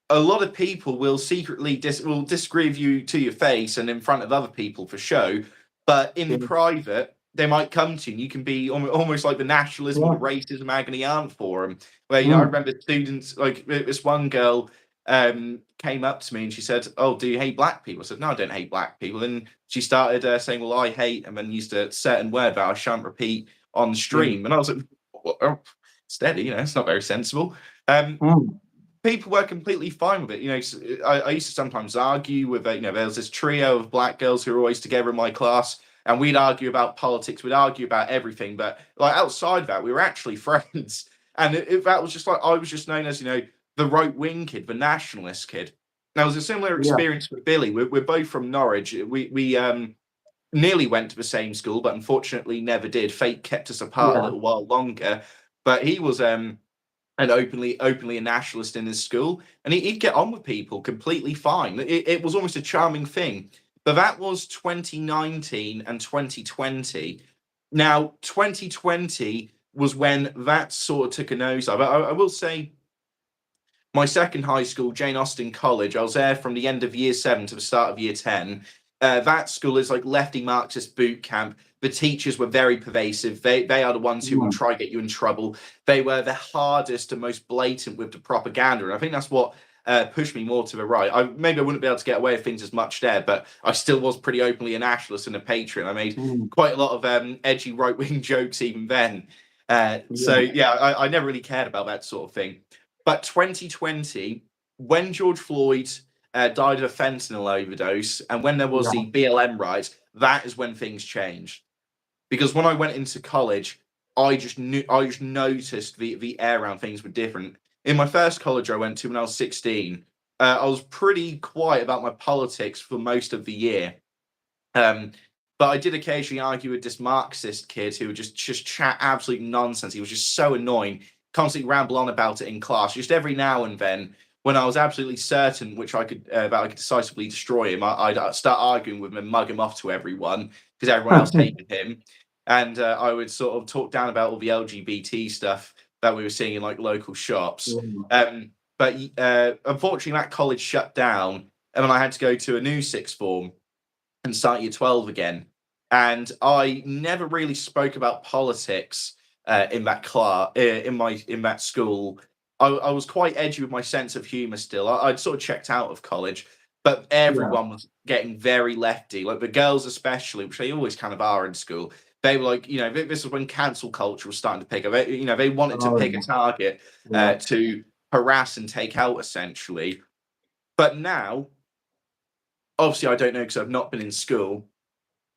a lot of people will secretly disagree with you to your face and in front of other people for show. But in private, they might come to you and you can be almost like the nationalism or the racism agony aunt for them. Where, you know, I remember students, like this one girl came up to me and she said, "Oh, do you hate black people?" I said, "No, I don't hate black people." And she started saying, "Well, I hate," and then used a certain word that I shan't repeat on stream. And I was like, well, steady, you know, it's not very sensible. People were completely fine with it. You know, I used to sometimes argue with, you know, there was this trio of black girls who were always together in my class, and we'd argue about politics, we'd argue about everything. But like outside that, we were actually friends. And that was just like, I was just known as, you know, the right wing kid, the nationalist kid. Now, it was a similar experience with Billy. We're both from Norwich. We nearly went to the same school, but unfortunately never did. Fate kept us apart a little while longer. But he was and openly a nationalist in his school, and he'd get on with people completely fine. It was almost a charming thing. But that was 2019 and 2020. Now, 2020 was when that sort of took a nosedive. I will say, my second high school, Jane Austen College, I was there from the end of year 7 to the start of year 10. That school is like lefty Marxist boot camp. The teachers were very pervasive. They are the ones who will try to get you in trouble. They were the hardest and most blatant with the propaganda. And I think that's what pushed me more to the right. Maybe I wouldn't be able to get away with things as much there, but I still was pretty openly a nationalist and a patriot. I made quite a lot of edgy right-wing jokes even then. So yeah, I never really cared about that sort of thing. But 2020, when George Floyd died of a fentanyl overdose, and when there was the BLM riots, that is when things changed. Because when I went into college, I just noticed the air around things were different. In my first college I went to when I was 16, I was pretty quiet about my politics for most of the year. But I did occasionally argue with this Marxist kid who would just chat absolute nonsense. He was just so annoying, constantly ramble on about it in class. Just every now and then, when I was absolutely certain I could decisively destroy him, I'd start arguing with him and mug him off to everyone because everyone else hated him. And I would sort of talk down about all the LGBT stuff that we were seeing in like local shops. But unfortunately, that college shut down, and then I had to go to a new sixth form and start year 12 again. And I never really spoke about politics in that class, in that school. I was quite edgy with my sense of humor still. I'd sort of checked out of college, but everyone was getting very lefty, like the girls especially, which they always kind of are in school. They were like, this was when cancel culture was starting to pick up. They wanted to pick a target to harass and take out, essentially. But now, obviously, I don't know because I've not been in school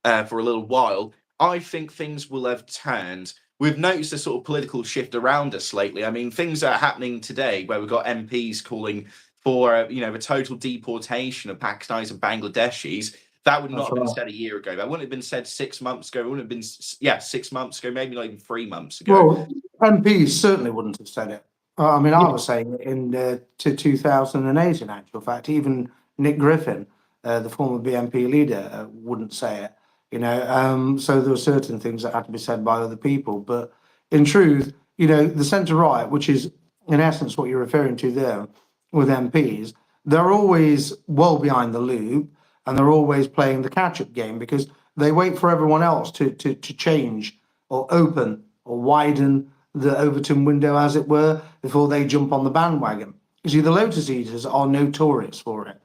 for a little while. I think things will have turned. We've noticed a sort of political shift around us lately. I mean, things are happening today where we've got MPs calling for, the total deportation of Pakistanis and Bangladeshis. That would not have been said a year ago. That wouldn't have been said 6 months ago. It wouldn't have been, 6 months ago, maybe not even 3 months ago. Well, MPs certainly wouldn't have said it. I mean, I was saying it in to 2008, in actual fact. Even Nick Griffin, the former BNP leader, wouldn't say it. So there were certain things that had to be said by other people. But in truth, the centre right, which is in essence what you're referring to there with MPs, they're always well behind the loop, and they're always playing the catch-up game because they wait for everyone else to change or open or widen the Overton window, as it were, before they jump on the bandwagon. You see, the Lotus Eaters are notorious for it,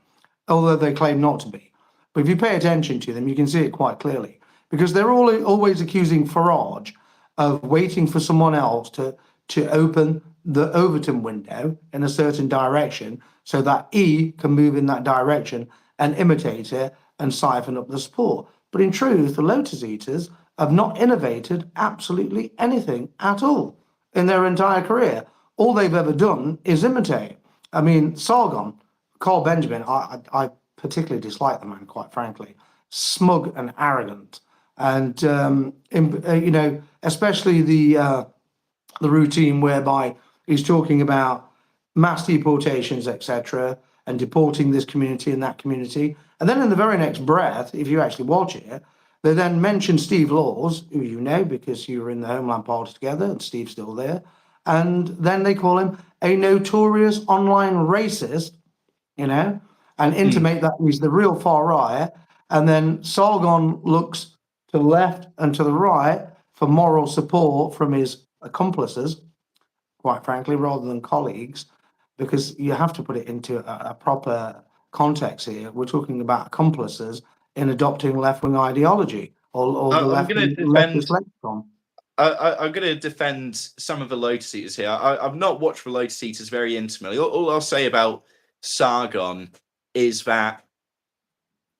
although they claim not to be. But if you pay attention to them, you can see it quite clearly, because they're always accusing Farage of waiting for someone else to open the Overton window in a certain direction so that he can move in that direction and imitate it and siphon up the support. But in truth, the Lotus Eaters have not innovated absolutely anything at all in their entire career. All they've ever done is imitate. I mean, Sargon, Carl Benjamin, I particularly dislike the man, quite frankly. Smug and arrogant. And, especially the routine whereby he's talking about mass deportations, etc., and deporting this community and that community. And then in the very next breath, if you actually watch it, they then mention Steve Laws, who you know because you were in the Homeland Party together and Steve's still there. And then they call him a notorious online racist, and intimate that he's the real far right. And then Sargon looks to the left and to the right for moral support from his accomplices, quite frankly, rather than colleagues, because you have to put it into a proper context here. We're talking about accomplices in adopting left-wing ideology or the leftist lexicon. I'm going to defend some of the Lotus Eaters here. I've not watched the Lotus Eaters very intimately. All I'll say about Sargon is that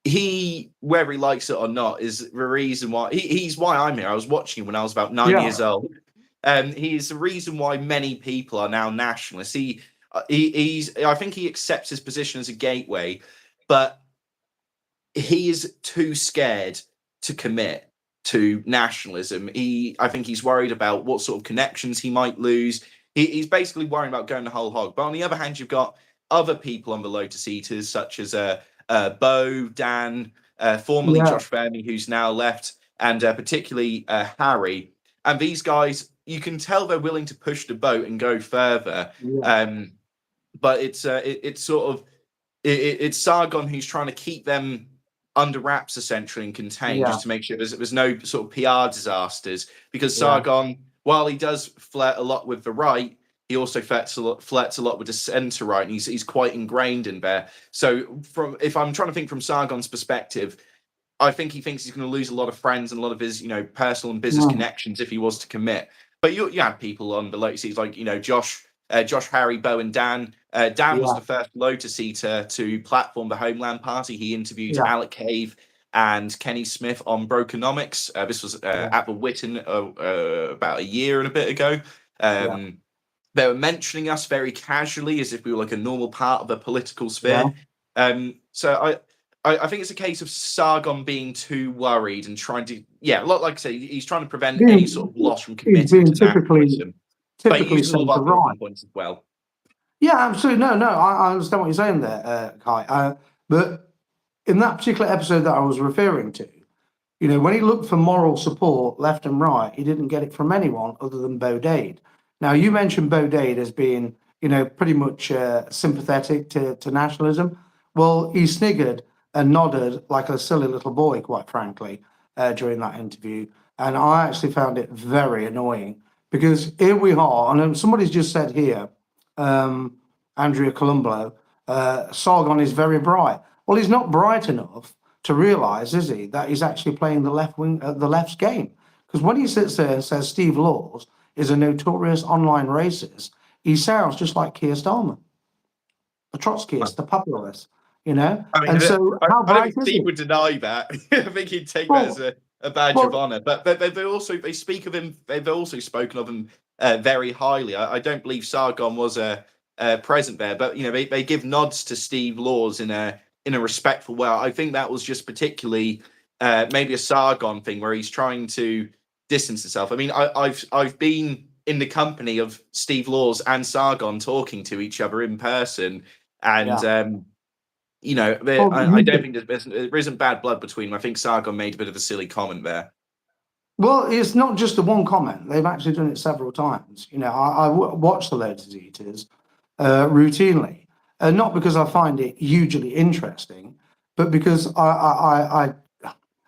he, whether he likes it or not, is the reason why he's why I'm here. I was watching him when I was about 9 years old. He's the reason why many people are now nationalists. I think he accepts his position as a gateway, but he is too scared to commit to nationalism. I think he's worried about what sort of connections he might lose. He's basically worried about going the whole hog. But on the other hand, you've got other people on the Lotus Eaters, such as Bo, Dan, formerly Josh Fermi, who's now left, and particularly Harry. And these guys, you can tell they're willing to push the boat and go further. But it's Sargon who's trying to keep them under wraps, essentially, and contained, just to make sure there's no sort of PR disasters. Because Sargon, while he does flirt a lot with the right, he also flirts a lot with the centre right, and he's quite ingrained in there. So if I'm trying to think from Sargon's perspective, I think he thinks he's going to lose a lot of friends and a lot of his, personal and business connections if he was to commit. But you have people on the Lotus Eaters like, Josh, Harry, Bo, and Dan. Dan was the first Lotus Eater to platform the Homeland Party. He interviewed Alec Cave and Kenny Smith on Brokenomics. This was at the Witten about a year and a bit ago. They were mentioning us very casually as if we were like a normal part of the political sphere. So I think it's a case of Sargon being too worried and trying to, like I say, he's trying to prevent any sort of loss from committing to nationalism. But he uses all of our talking points as well. Yeah, absolutely. No, I understand what you're saying there, Kai. But in that particular episode that I was referring to, when he looked for moral support left and right, he didn't get it from anyone other than Bo Dade. Now, you mentioned Bo Dade as being, pretty much sympathetic to nationalism. Well, he sniggered and nodded like a silly little boy, quite frankly, during that interview. And I actually found it very annoying because here we are, and somebody's just said here, Andrea Columbo, Sargon is very bright. Well, he's not bright enough to realise, is he, that he's actually playing the left's game. Because when he sits there and says Steve Laws is a notorious online racist, he sounds just like Keir Starmer, the Trotskyist, the populist, I mean, and so I don't think Steve would deny that. I think he'd take that as a badge of honour. But they speak of him. They've also spoken of him very highly. I don't believe Sargon was present there, but they give nods to Steve Laws in a respectful way. I think that was just particularly maybe a Sargon thing where he's trying to distance himself. I mean, I've been in the company of Steve Laws and Sargon talking to each other in person, and I don't think there isn't bad blood between them. I think Sargon made a bit of a silly comment there. Well, it's not just the one comment. They've actually done it several times. I watch the Lotus Eaters routinely, not because I find it hugely interesting, but because I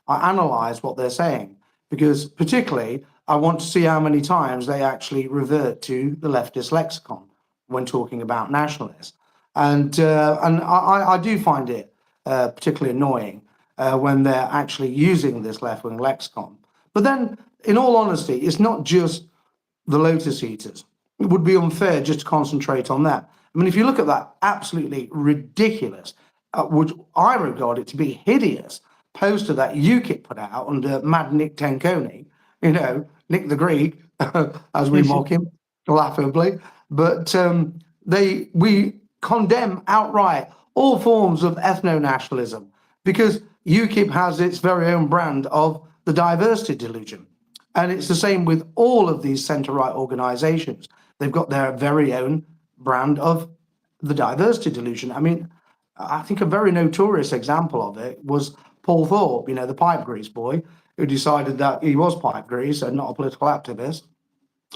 analyze what they're saying. Because particularly, I want to see how many times they actually revert to the leftist lexicon when talking about nationalists. And I do find it particularly annoying when they're actually using this left-wing lexicon. But then, in all honesty, it's not just the Lotus Eaters. It would be unfair just to concentrate on that. I mean, if you look at that absolutely ridiculous, which I regard it to be hideous, poster that UKIP put out under Mad Nick Tenconi, Nick the Greek, as we mock him laughably. But we condemn outright all forms of ethno-nationalism because UKIP has its very own brand of the diversity delusion. And it's the same with all of these centre-right organisations. They've got their very own brand of the diversity delusion. I mean, I think a very notorious example of it was Paul Thorpe, the pipe grease boy, who decided that he was pipe grease and not a political activist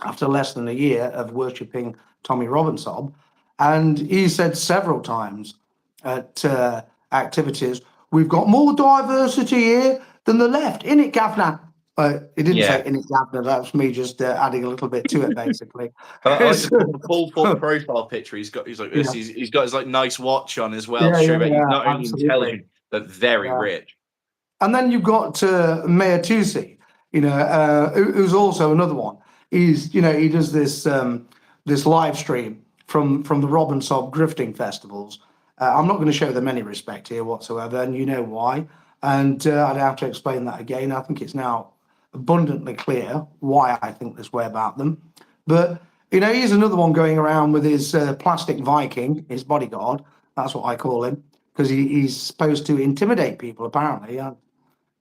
after less than a year of worshipping Tommy Robinson. And he said several times at activities, we've got more diversity here than the left. Innit, Gavner? He didn't say innit, Gavner. That's me just adding a little bit to it, basically. I like the full profile picture. He's got his nice watch on as well, to show that he's not only intelligent but very rich. And then you've got Mayor Tusi, who's also another one. He does this live stream from the Robin Sob grifting festivals. I'm not going to show them any respect here whatsoever, and you know why. And I'd have to explain that again. I think it's now abundantly clear why I think this way about them. But, he's another one going around with his plastic Viking, his bodyguard. That's what I call him, because he's supposed to intimidate people, apparently.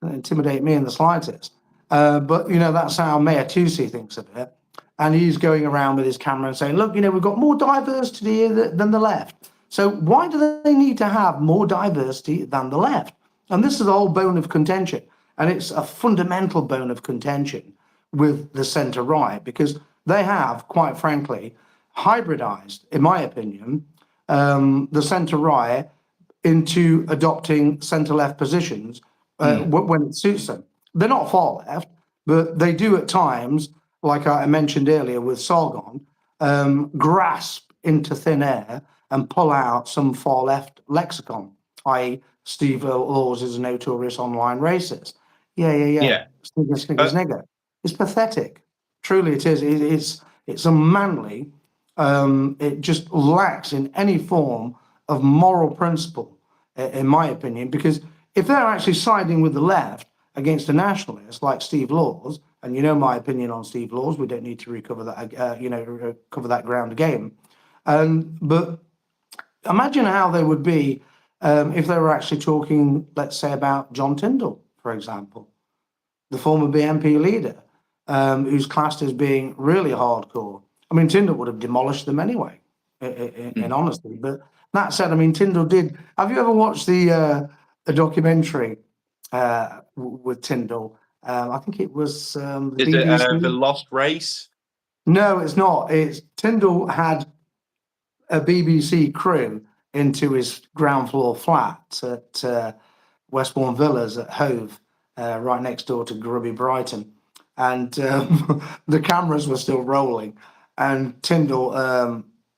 Intimidate me in the slightest. But, that's how Mayor Tusi thinks of it. And he's going around with his camera and saying, look, we've got more diversity here than the left. So why do they need to have more diversity than the left? And this is the whole bone of contention. And it's a fundamental bone of contention with the centre-right, because they have, quite frankly, hybridized, in my opinion, the centre-right into adopting centre-left positions when it suits them. They're not far left, but they do at times, like I mentioned earlier with Sargon, grasp into thin air and pull out some far left lexicon, i.e. Steve Laws is a notorious online racist. Yeah. Sniggers, nigger. It's pathetic. Truly it is. It's unmanly. It just lacks in any form of moral principle, in my opinion, because if they're actually siding with the left against a nationalist like Steve Laws, and you know my opinion on Steve Laws, we don't need to recover that, cover that ground again. But imagine how they would be if they were actually talking, let's say, about John Tindle, for example, the former BNP leader, who's classed as being really hardcore. I mean, Tindle would have demolished them anyway, in honesty. But that said, I mean, Tindle did. Have you ever watched the documentary with Tindle? I think it was the Is BBC. it The Lost Race? No, it's not. It's Tindle had a BBC crew into his ground floor flat at Westbourne Villas at Hove, right next door to Grubby Brighton. And the cameras were still rolling. And Tindle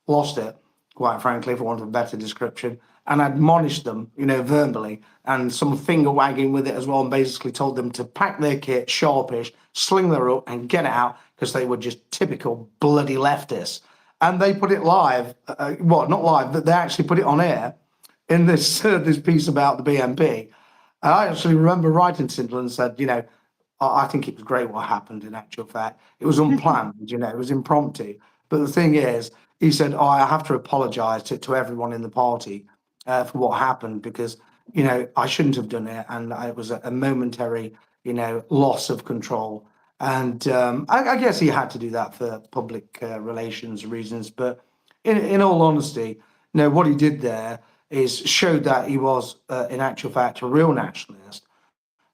lost it, quite frankly, for want of a better description, and admonished them, verbally, and some finger wagging with it as well, and basically told them to pack their kit, sharpish, sling their up, and get out, because they were just typical bloody leftists. And they put it live, not live, but they actually put it on air in this this piece about the BNP. I actually remember writing to Tindle and said, I think it was great what happened in actual fact. It was unplanned, it was impromptu. But the thing is, he said, I have to apologise to everyone in the party for what happened because, I shouldn't have done it. And it was a momentary, loss of control. And I guess he had to do that for public relations reasons. But in all honesty, what he did there is showed that he was, in actual fact, a real nationalist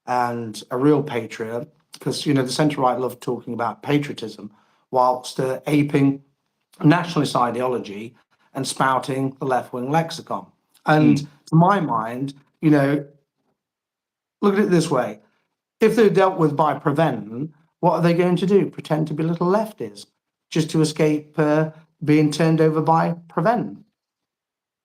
and a real patriot, because the centre-right love talking about patriotism whilst aping nationalist ideology and spouting the left-wing lexicon. And to my mind, look at it this way: if they're dealt with by Prevent, what are they going to do? Pretend to be little lefties just to escape being turned over by Prevent?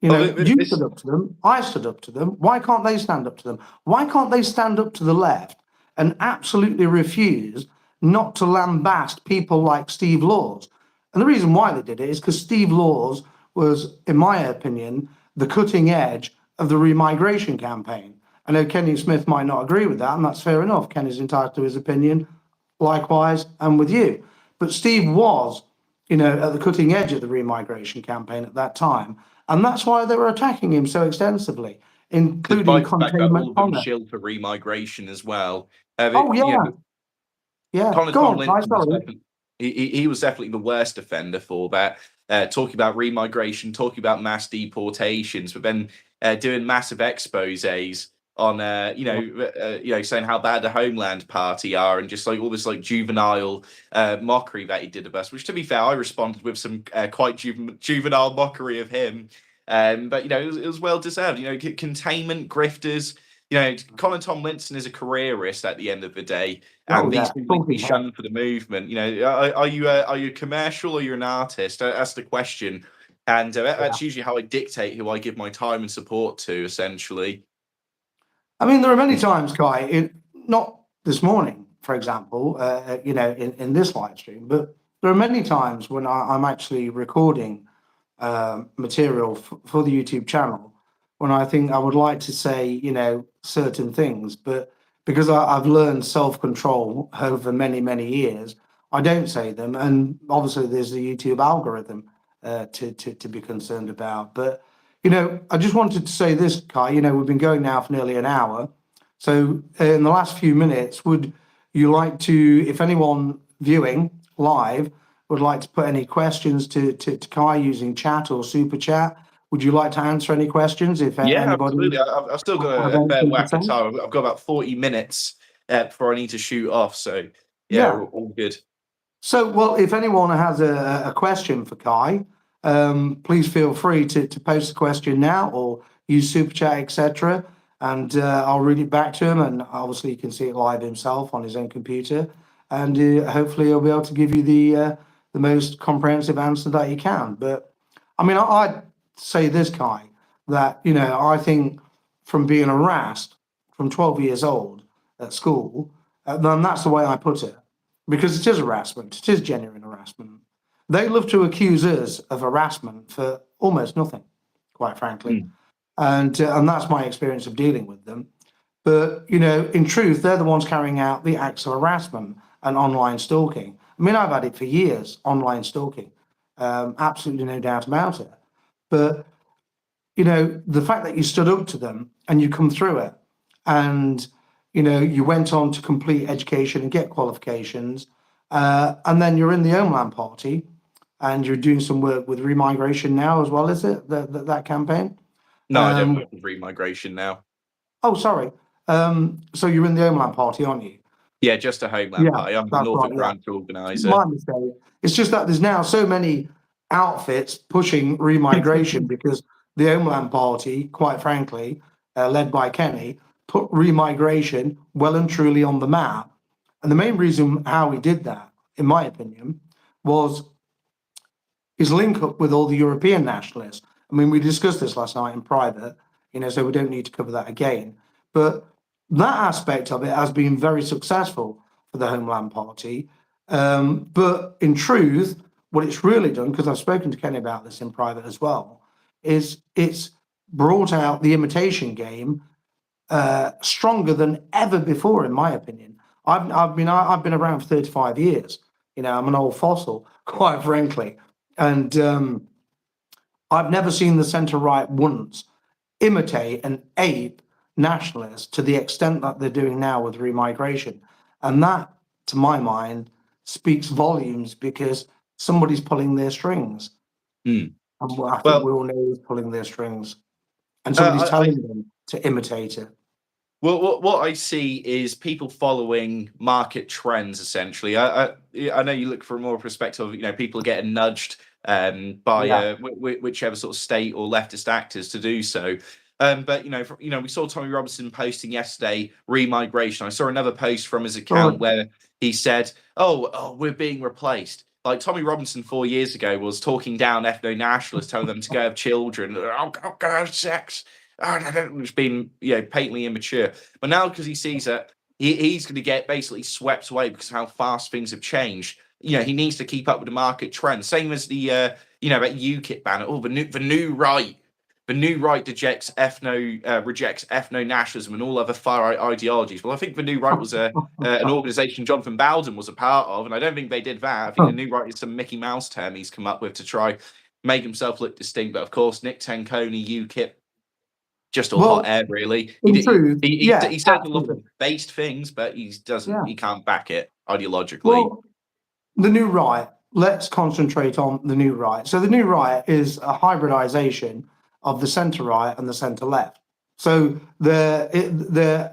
You stood up to them. I stood up to them. Why can't they stand up to them? Why can't they stand up to the left and absolutely refuse not to lambast people like Steve Laws? And the reason why they did it is because Steve Laws was, in my opinion, the cutting edge of the remigration campaign. I know Kenny Smith might not agree with that, and that's fair enough. Kenny's entitled to his opinion, likewise, and with you. But Steve was, at the cutting edge of the remigration campaign at that time. And that's why they were attacking him so extensively, including containment. Shield for remigration as well. Yeah. Connor Go Tom on, Linton, he was definitely the worst offender for that. Talking about remigration, talking about mass deportations, but then doing massive exposés on, saying how bad the Homeland Party are, and just like all this like juvenile mockery that he did of us. Which, to be fair, I responded with some quite juvenile mockery of him. But it was well deserved. Containment, grifters. Colin Tomlinson is a careerist at the end of the day, and these people need to be shunned for the movement. Are you a commercial or you're an artist? That's the question, and that's usually how I dictate who I give my time and support to. Essentially, I mean, there are many times, Kai, not this morning, for example, in this live stream, but there are many times when I'm actually recording material for the YouTube channel when I think I would like to say, certain things, but because I've learned self-control over many, many years, I don't say them. And obviously there's the YouTube algorithm to be concerned about. But, I just wanted to say this, Kai, we've been going now for nearly an hour. So in the last few minutes, would you like to, if anyone viewing live would like to put any questions to Kai using chat or super chat, would you like to answer any questions? If anybody, absolutely. I've still got a fair whack of time. I've got about 40 minutes before I need to shoot off. So all good. So, well, if anyone has a question for Kai, please feel free to post a question now or use super chat, etc. And I'll read it back to him. And obviously, you can see it live himself on his own computer. And hopefully, he'll be able to give you the most comprehensive answer that you can. But I mean, I'd say this, Kai, that, you know, I think from being harassed from 12 years old at school, then that's the way I put it, because it is harassment. It is genuine harassment. They love to accuse us of harassment for almost nothing, quite frankly. And that's my experience of dealing with them. But, you know, in truth, they're the ones carrying out the acts of harassment and online stalking. I mean, I've had it for years, online stalking. Absolutely no doubt about it. But, you know, the fact that you stood up to them and you come through it, and, you know, you went on to complete education and get qualifications, and then you're in the Homeland Party and you're doing some work with remigration now as well, is it, that campaign? No, I don't work with remigration now. Oh, sorry. So you're in the Homeland Party, aren't you? Yeah, just a Homeland Party. I'm the that's Norfolk right, branch organizer. My mistake. It's just that there's now so many outfits pushing remigration because the Homeland Party, quite frankly, led by Kenny, put remigration well and truly on the map. And the main reason how he did that, in my opinion, was his link up with all the European nationalists. I mean, we discussed this last night in private, you know, so we don't need to cover that again. But that aspect of it has been very successful for the Homeland Party. But in truth, what it's really done, because I've spoken to Kenny about this in private as well, is it's brought out the imitation game stronger than ever before, in my opinion. I've been around for 35 years. You know, I'm an old fossil, quite frankly, and I've never seen the centre right once imitate and ape nationalists to the extent that they're doing now with remigration, and that, to my mind, speaks volumes because somebody's pulling their strings. And I think we all know who's pulling their strings, and somebody's telling them to imitate it. Well, what I see is people following market trends. Essentially, I know you look for a more perspective of, you know, people getting nudged by whichever sort of state or leftist actors to do so. But we saw Tommy Robinson posting yesterday remigration. I saw another post from his account where he said, "Oh, we're being replaced." Like Tommy Robinson 4 years ago was talking down ethno-nationalists, telling them to go have children. Oh, go have sex. It's been, you know, patently immature. But now, because he sees that he's going to get basically swept away because of how fast things have changed. You know, he needs to keep up with the market trend. Same as the that UKIP banner. Oh, the new right. The new right rejects ethno-nationalism and all other far-right ideologies. Well, I think the new right was an organisation Jonathan Bowden was a part of, and I don't think they did that. I think the new right is some Mickey Mouse term he's come up with to try make himself look distinct. But of course, Nick Tanconi, UKIP, just all hot air, really. He says a lot of based things, but he can't back it ideologically. Well, the new right, let's concentrate on the new right. So the new right is a hybridization of the centre right and the centre left. So they're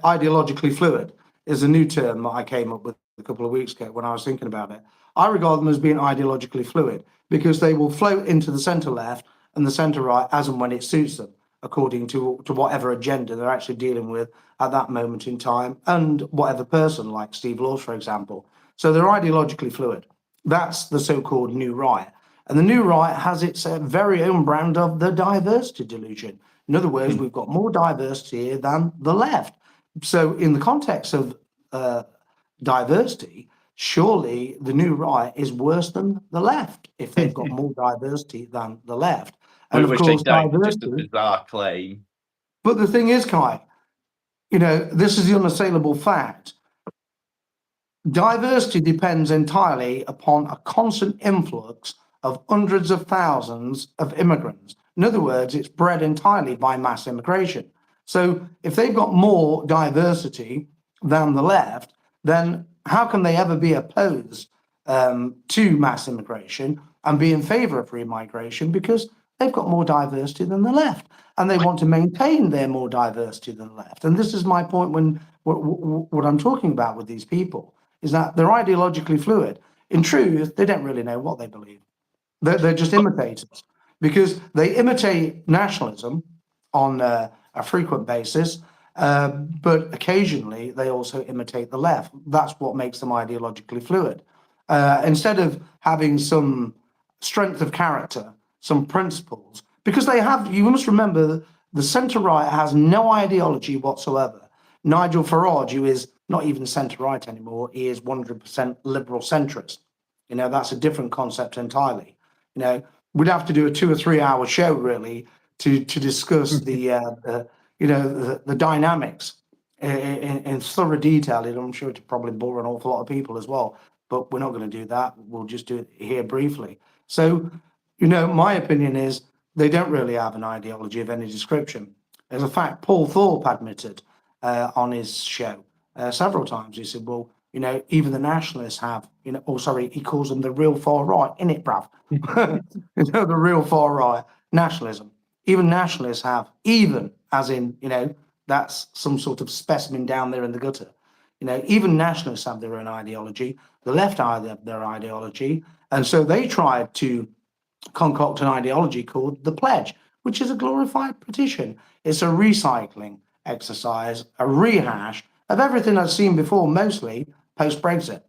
ideologically fluid is a new term that I came up with a couple of weeks ago when I was thinking about it. I regard them as being ideologically fluid because they will float into the centre left and the centre right as and when it suits them, according to whatever agenda they're actually dealing with at that moment in time, and whatever person, like Steve Laws, for example. So they're ideologically fluid. That's the so-called new right. And the new right has its very own brand of the diversity delusion. In other words, we've got more diversity here than the left. So in the context of diversity, surely the new right is worse than the left if they've got more diversity than the left. And of course, just a bizarre claim. But the thing is, Kai, you know, this is the unassailable fact. Diversity depends entirely upon a constant influx of hundreds of thousands of immigrants. In other words, it's bred entirely by mass immigration. So if they've got more diversity than the left, then how can they ever be opposed to mass immigration and be in favor of remigration? Because they've got more diversity than the left, and they want to maintain their more diversity than the left. And this is my point when what I'm talking about with these people is that they're ideologically fluid. In truth, they don't really know what they believe. They're just imitators because they imitate nationalism on a frequent basis, but occasionally they also imitate the left. That's what makes them ideologically fluid. instead of having some strength of character, some principles, because they have, you must remember, the centre-right has no ideology whatsoever. Nigel Farage, who is not even centre-right anymore, he is 100% liberal centrist. You know, that's a different concept entirely. You know, we'd have to do a 2 or 3 hour show really to discuss the dynamics in thorough detail. I'm sure it'd probably bore an awful lot of people as well, but we're not going to do that. We'll just do it here briefly. So, you know, my opinion is they don't really have an ideology of any description. As a fact, Paul Thorpe admitted on his show several times. He said, well, you know, even the nationalists have, you know, he calls them the real far right, innit, bruv? You know, the real far right, nationalism. Even nationalists have, even as in, you know, that's some sort of specimen down there in the gutter. You know, even nationalists have their own ideology. The left have their ideology. And so they tried to concoct an ideology called the Pledge, which is a glorified petition. It's a recycling exercise, a rehash of everything I've seen before, mostly post-Brexit,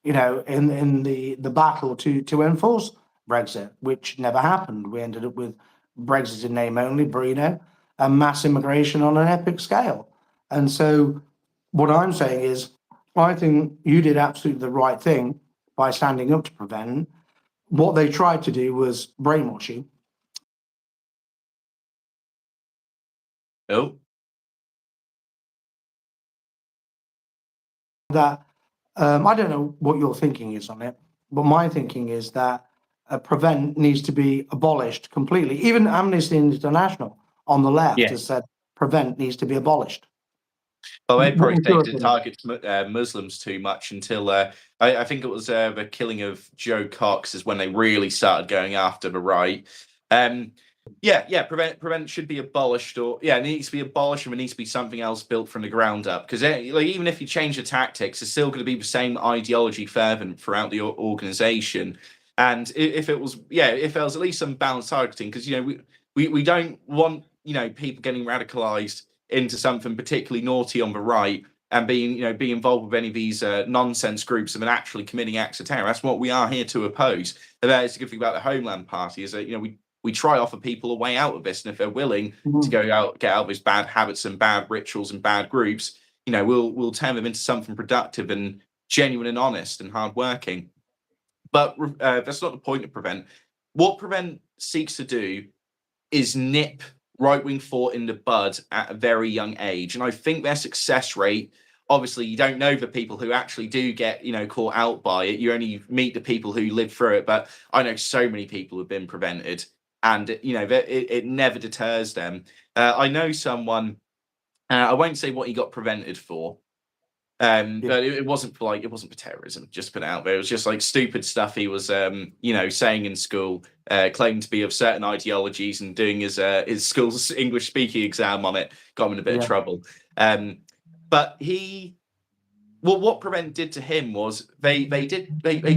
you know, in the battle to enforce Brexit, which never happened. We ended up with Brexit in name only, Bruno, and mass immigration on an epic scale. And so what I'm saying is, I think you did absolutely the right thing by standing up to Prevent. What they tried to do was brainwash you. Oh, That I don't know what your thinking is on it, but my thinking is that Prevent needs to be abolished completely. Even Amnesty International on the left yeah. has said Prevent needs to be abolished. Well, they probably What was your think it opinion? targets Muslims too much until I think it was the killing of Joe Cox is when they really started going after the right. Prevent should be abolished, or it needs to be abolished, and there needs to be something else built from the ground up. Because like, even if you change the tactics, it's still going to be the same ideology fervent throughout the organization. And if there was at least some balanced targeting, because you know we don't want, you know, people getting radicalized into something particularly naughty on the right and being involved with any of these nonsense groups and actually committing acts of terror. That's what we are here to oppose. And that is the good thing about the Homeland Party, is that, you know, we try to offer people a way out of this, and if they're willing to get out of these bad habits and bad rituals and bad groups, you know, we'll turn them into something productive and genuine and honest and hardworking. But that's not the point of Prevent. What Prevent seeks to do is nip right-wing thought in the bud at a very young age. And I think their success rate, obviously you don't know the people who actually do get, you know, caught out by it. You only meet the people who live through it. But I know so many people have been prevented, and, you know, it never deters them. I know someone, I won't say what he got prevented for, Yeah, but it wasn't for terrorism, just put it out there. It was just like stupid stuff he was, you know, saying in school, claiming to be of certain ideologies, and doing his school's English speaking exam on it, got him in a bit of yeah. trouble. But what Prevent did to him was they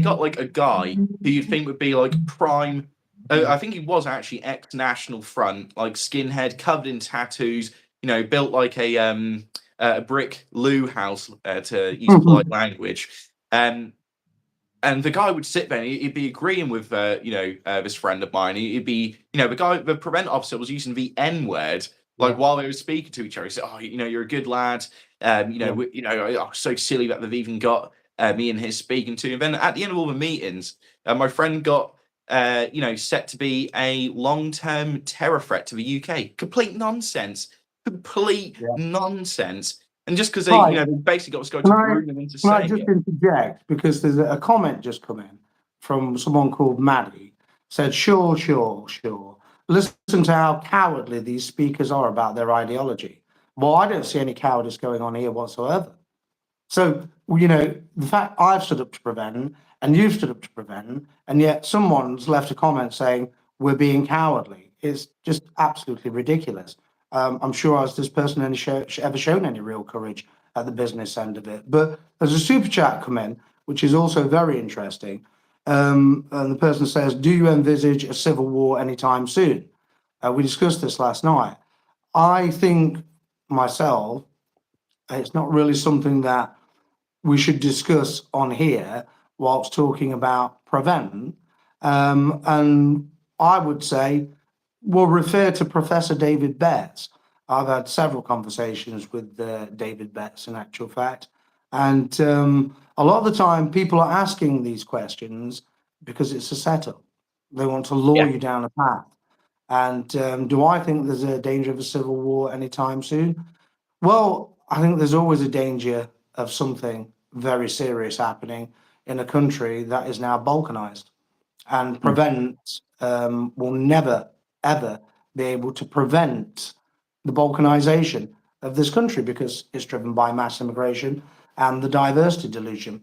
got like a guy who you'd think would be like prime. I think he was actually ex-National Front, like skinhead, covered in tattoos, you know, built like a brick loo house, to use polite language. And the guy would sit there and he'd be agreeing with, this friend of mine. He'd be, you know, the Prevent officer was using the N word, like Yeah, while they were speaking to each other. He said, "Oh, you know, you're a good lad. yeah, So silly that they've even got me and his speaking to." And then at the end of all the meetings, my friend got, set to be a long-term terror threat to the UK. Complete nonsense. Complete yeah. nonsense. And just because Right. they basically got this guy Can to I groom them into can I saying just it. interject, because there's a comment just come in from someone called Maddie, said, sure, sure, sure. Listen to how cowardly these speakers are about their ideology. Well, I don't see any cowardice going on here whatsoever. So, you know, the fact I've stood up to Prevent and you've stood up to Prevent, and yet someone's left a comment saying we're being cowardly, is just absolutely ridiculous. I'm sure has this person ever shown any real courage at the business end of it? But there's a super chat come in, which is also very interesting. And the person says, do you envisage a civil war anytime soon? We discussed this last night. I think myself, it's not really something that we should discuss on here. whilst talking about prevent. And I would say we'll refer to Professor David Betts. I've had several conversations with David Betts, in actual fact. And a lot of the time, people are asking these questions because it's a setup. They want to lure you down a path. And do I think there's a danger of a civil war anytime soon? Well, I think there's always a danger of something very serious happening in a country that is now balkanized. And prevent will never, ever be able to prevent the balkanization of this country because it's driven by mass immigration and the diversity delusion.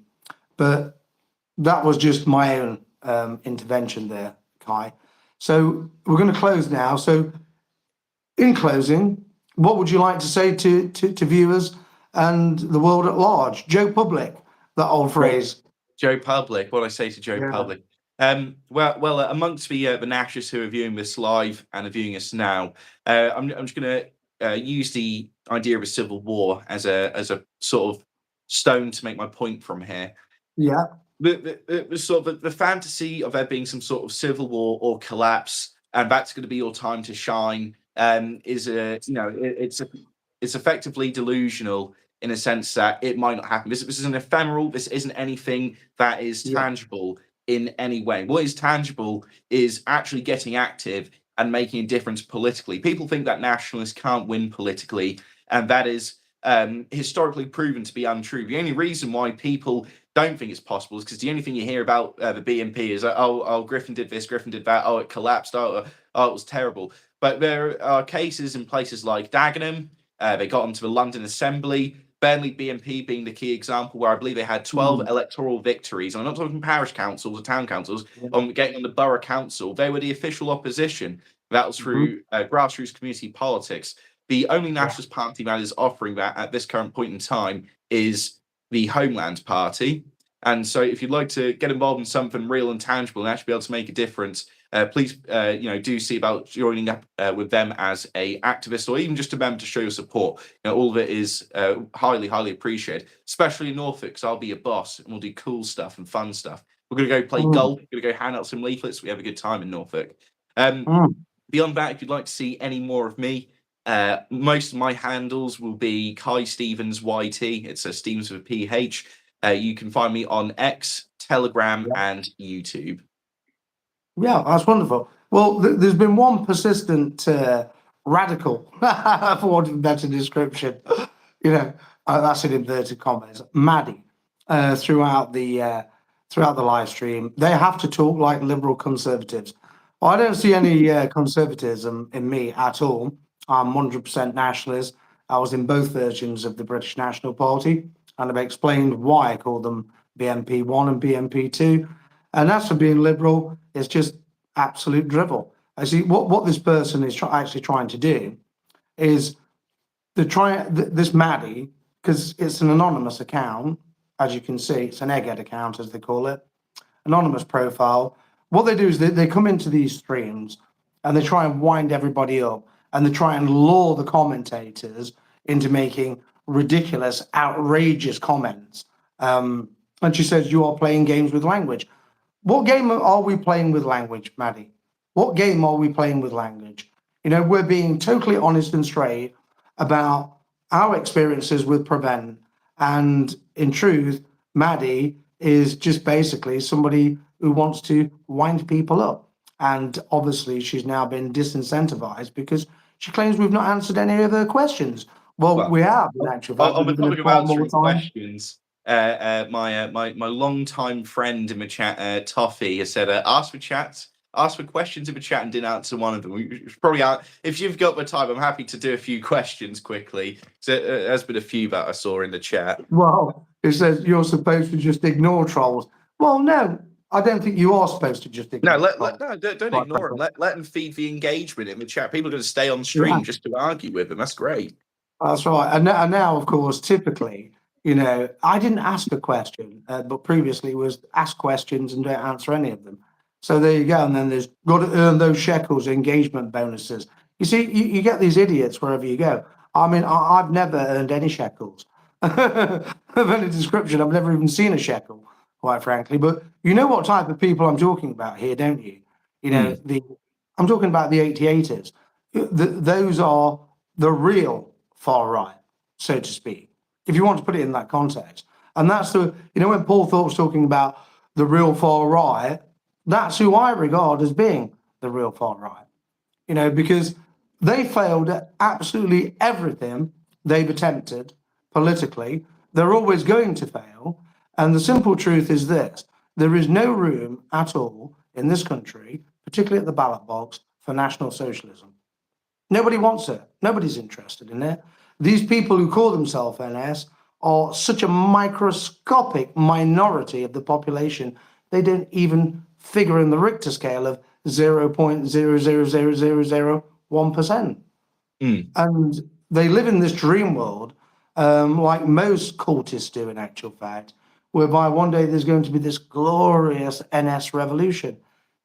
But that was just my own intervention there, Kai. So we're going to close now. So in closing, what would you like to say to viewers and the world at large? Joe Public, that old phrase. Joe Public, what I say to Joe Public. Well, amongst the nationalists who are viewing this live and are viewing us now, I'm just going to use the idea of a civil war as a sort of stone to make my point from here. Yeah. The sort of the fantasy of there being some sort of civil war or collapse, and that's going to be your time to shine, is it's effectively delusional in a sense that it might not happen. This is an ephemeral. This isn't anything that is tangible in any way. What is tangible is actually getting active and making a difference politically. People think that nationalists can't win politically, and that is historically proven to be untrue. The only reason why people don't think it's possible is because the only thing you hear about the BNP is Griffin did this, Griffin did that, it collapsed, it was terrible. But there are cases in places like Dagenham. They got onto the London Assembly. Burnley BNP being the key example, where I believe they had 12 electoral victories. And I'm not talking parish councils or town councils. Getting on the borough council, they were the official opposition. That was through grassroots community politics. The only nationalist party that is offering that at this current point in time is the Homeland Party. And so if you'd like to get involved in something real and tangible and actually be able to make a difference, please do see about joining up with them as a activist, or even just a member to show your support. All of it is highly appreciated, especially in Norfolk, because I'll be a boss and we'll do cool stuff and fun stuff. We're going to go play golf, we're going to go hand out some leaflets. We have a good time in Norfolk. Beyond that, if you'd like to see any more of me, most of my handles will be Kai Stevens YT. It's a Stevens with a PH. You can find me on X, Telegram, and YouTube. Yeah, that's wonderful. Well, there's been one persistent radical, for want of a better description, that's in inverted commas, Maddie, throughout the live stream. They have to talk like liberal conservatives. Well, I don't see any conservatism in me at all. I'm 100% nationalist. I was in both versions of the British National Party, and I've explained why I call them BNP1 and BNP2. And as for being liberal, it's just absolute drivel. I see what this person is actually trying to do is this Maddie, because it's an anonymous account, as you can see, it's an egghead account, as they call it, anonymous profile. What they do is they come into these streams and they try and wind everybody up, and they try and lure the commentators into making ridiculous, outrageous comments. And she says, you are playing games with language. What game are we playing with language, Maddie? What game are we playing with language? We're being totally honest and straight about our experiences with Prevent. And in truth, Maddie is just basically somebody who wants to wind people up. And obviously, she's now been disincentivized because she claims we've not answered any of her questions. Well, we have, in actual fact. On the topic of answering questions, my long-time friend in the chat, Toffee, has said, ask for questions in the chat and didn't answer one of them. We probably if you've got the time, I'm happy to do a few questions quickly. So there's been a few that I saw in the chat. Well, it says you're supposed to just ignore trolls. Well, no, I don't think you are supposed to just ignore. Don't ignore them. Let them feed the engagement in the chat. People are going to stay on stream just to argue with them. That's great. That's right. And now, of course, typically, I didn't ask a question, but previously was ask questions and don't answer any of them. So there you go. And then there's got to earn those shekels, engagement bonuses. You see, you get these idiots wherever you go. I mean, I've never earned any shekels of any description. I've never even seen a shekel. quite frankly. But you know what type of people I'm talking about here, don't you? You know, I'm talking about the 88ers. Those are the real far right, so to speak, if you want to put it in that context. And that's when Paul Thorpe's talking about the real far right, that's who I regard as being the real far right, because they failed at absolutely everything they've attempted politically. They're always going to fail. And the simple truth is this: there is no room at all in this country, particularly at the ballot box, for National Socialism. Nobody wants it. Nobody's interested in it. These people who call themselves NS are such a microscopic minority of the population, they don't even figure in the Richter scale of 0.00001%. And they live in this dream world, like most cultists do, in actual fact, whereby one day there's going to be this glorious NS revolution.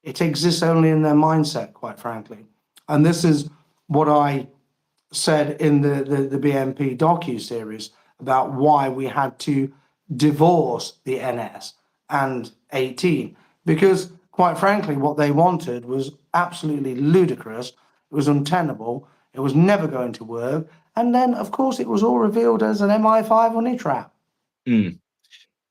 It exists only in their mindset, quite frankly. And this is what I said in the BNP docu-series about why we had to divorce the NS and 18. Because, quite frankly, what they wanted was absolutely ludicrous. It was untenable. It was never going to work. And then, of course, it was all revealed as an MI5 honey trap. I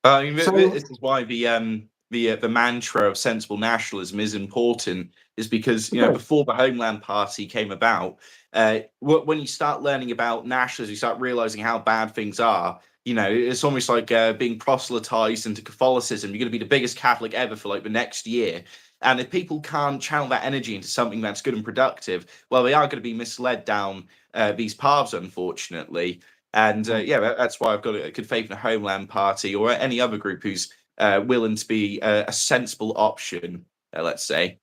mean, this is why the mantra of sensible nationalism is important, is because before the Homeland Party came about, when you start learning about nationalism, you start realizing how bad things are. It's almost like being proselytized into Catholicism. You're going to be the biggest Catholic ever for like the next year. And if people can't channel that energy into something that's good and productive, well, they are going to be misled down these paths, unfortunately. And that's why I've got a good faith in a Homeland Party or any other group who's willing to be a sensible option, let's say.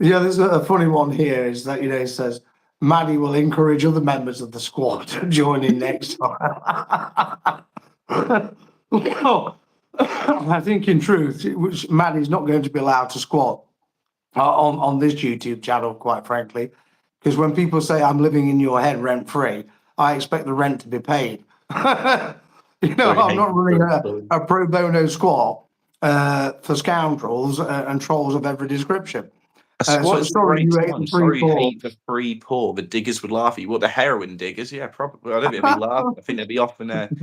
Yeah, there's a funny one here is that, it says, Maddie will encourage other members of the squad to join in next time. Well, I think in truth, which Maddie's not going to be allowed to squat on this YouTube channel, quite frankly, because when people say I'm living in your head rent free, I expect the rent to be paid. I'm not running a pro bono squat for scoundrels and trolls of every description. Sorry, you hate the free poor. The diggers would laugh at you. What, the heroin diggers? Yeah, probably. I don't think they'd be laughing. I think they'd be often dead.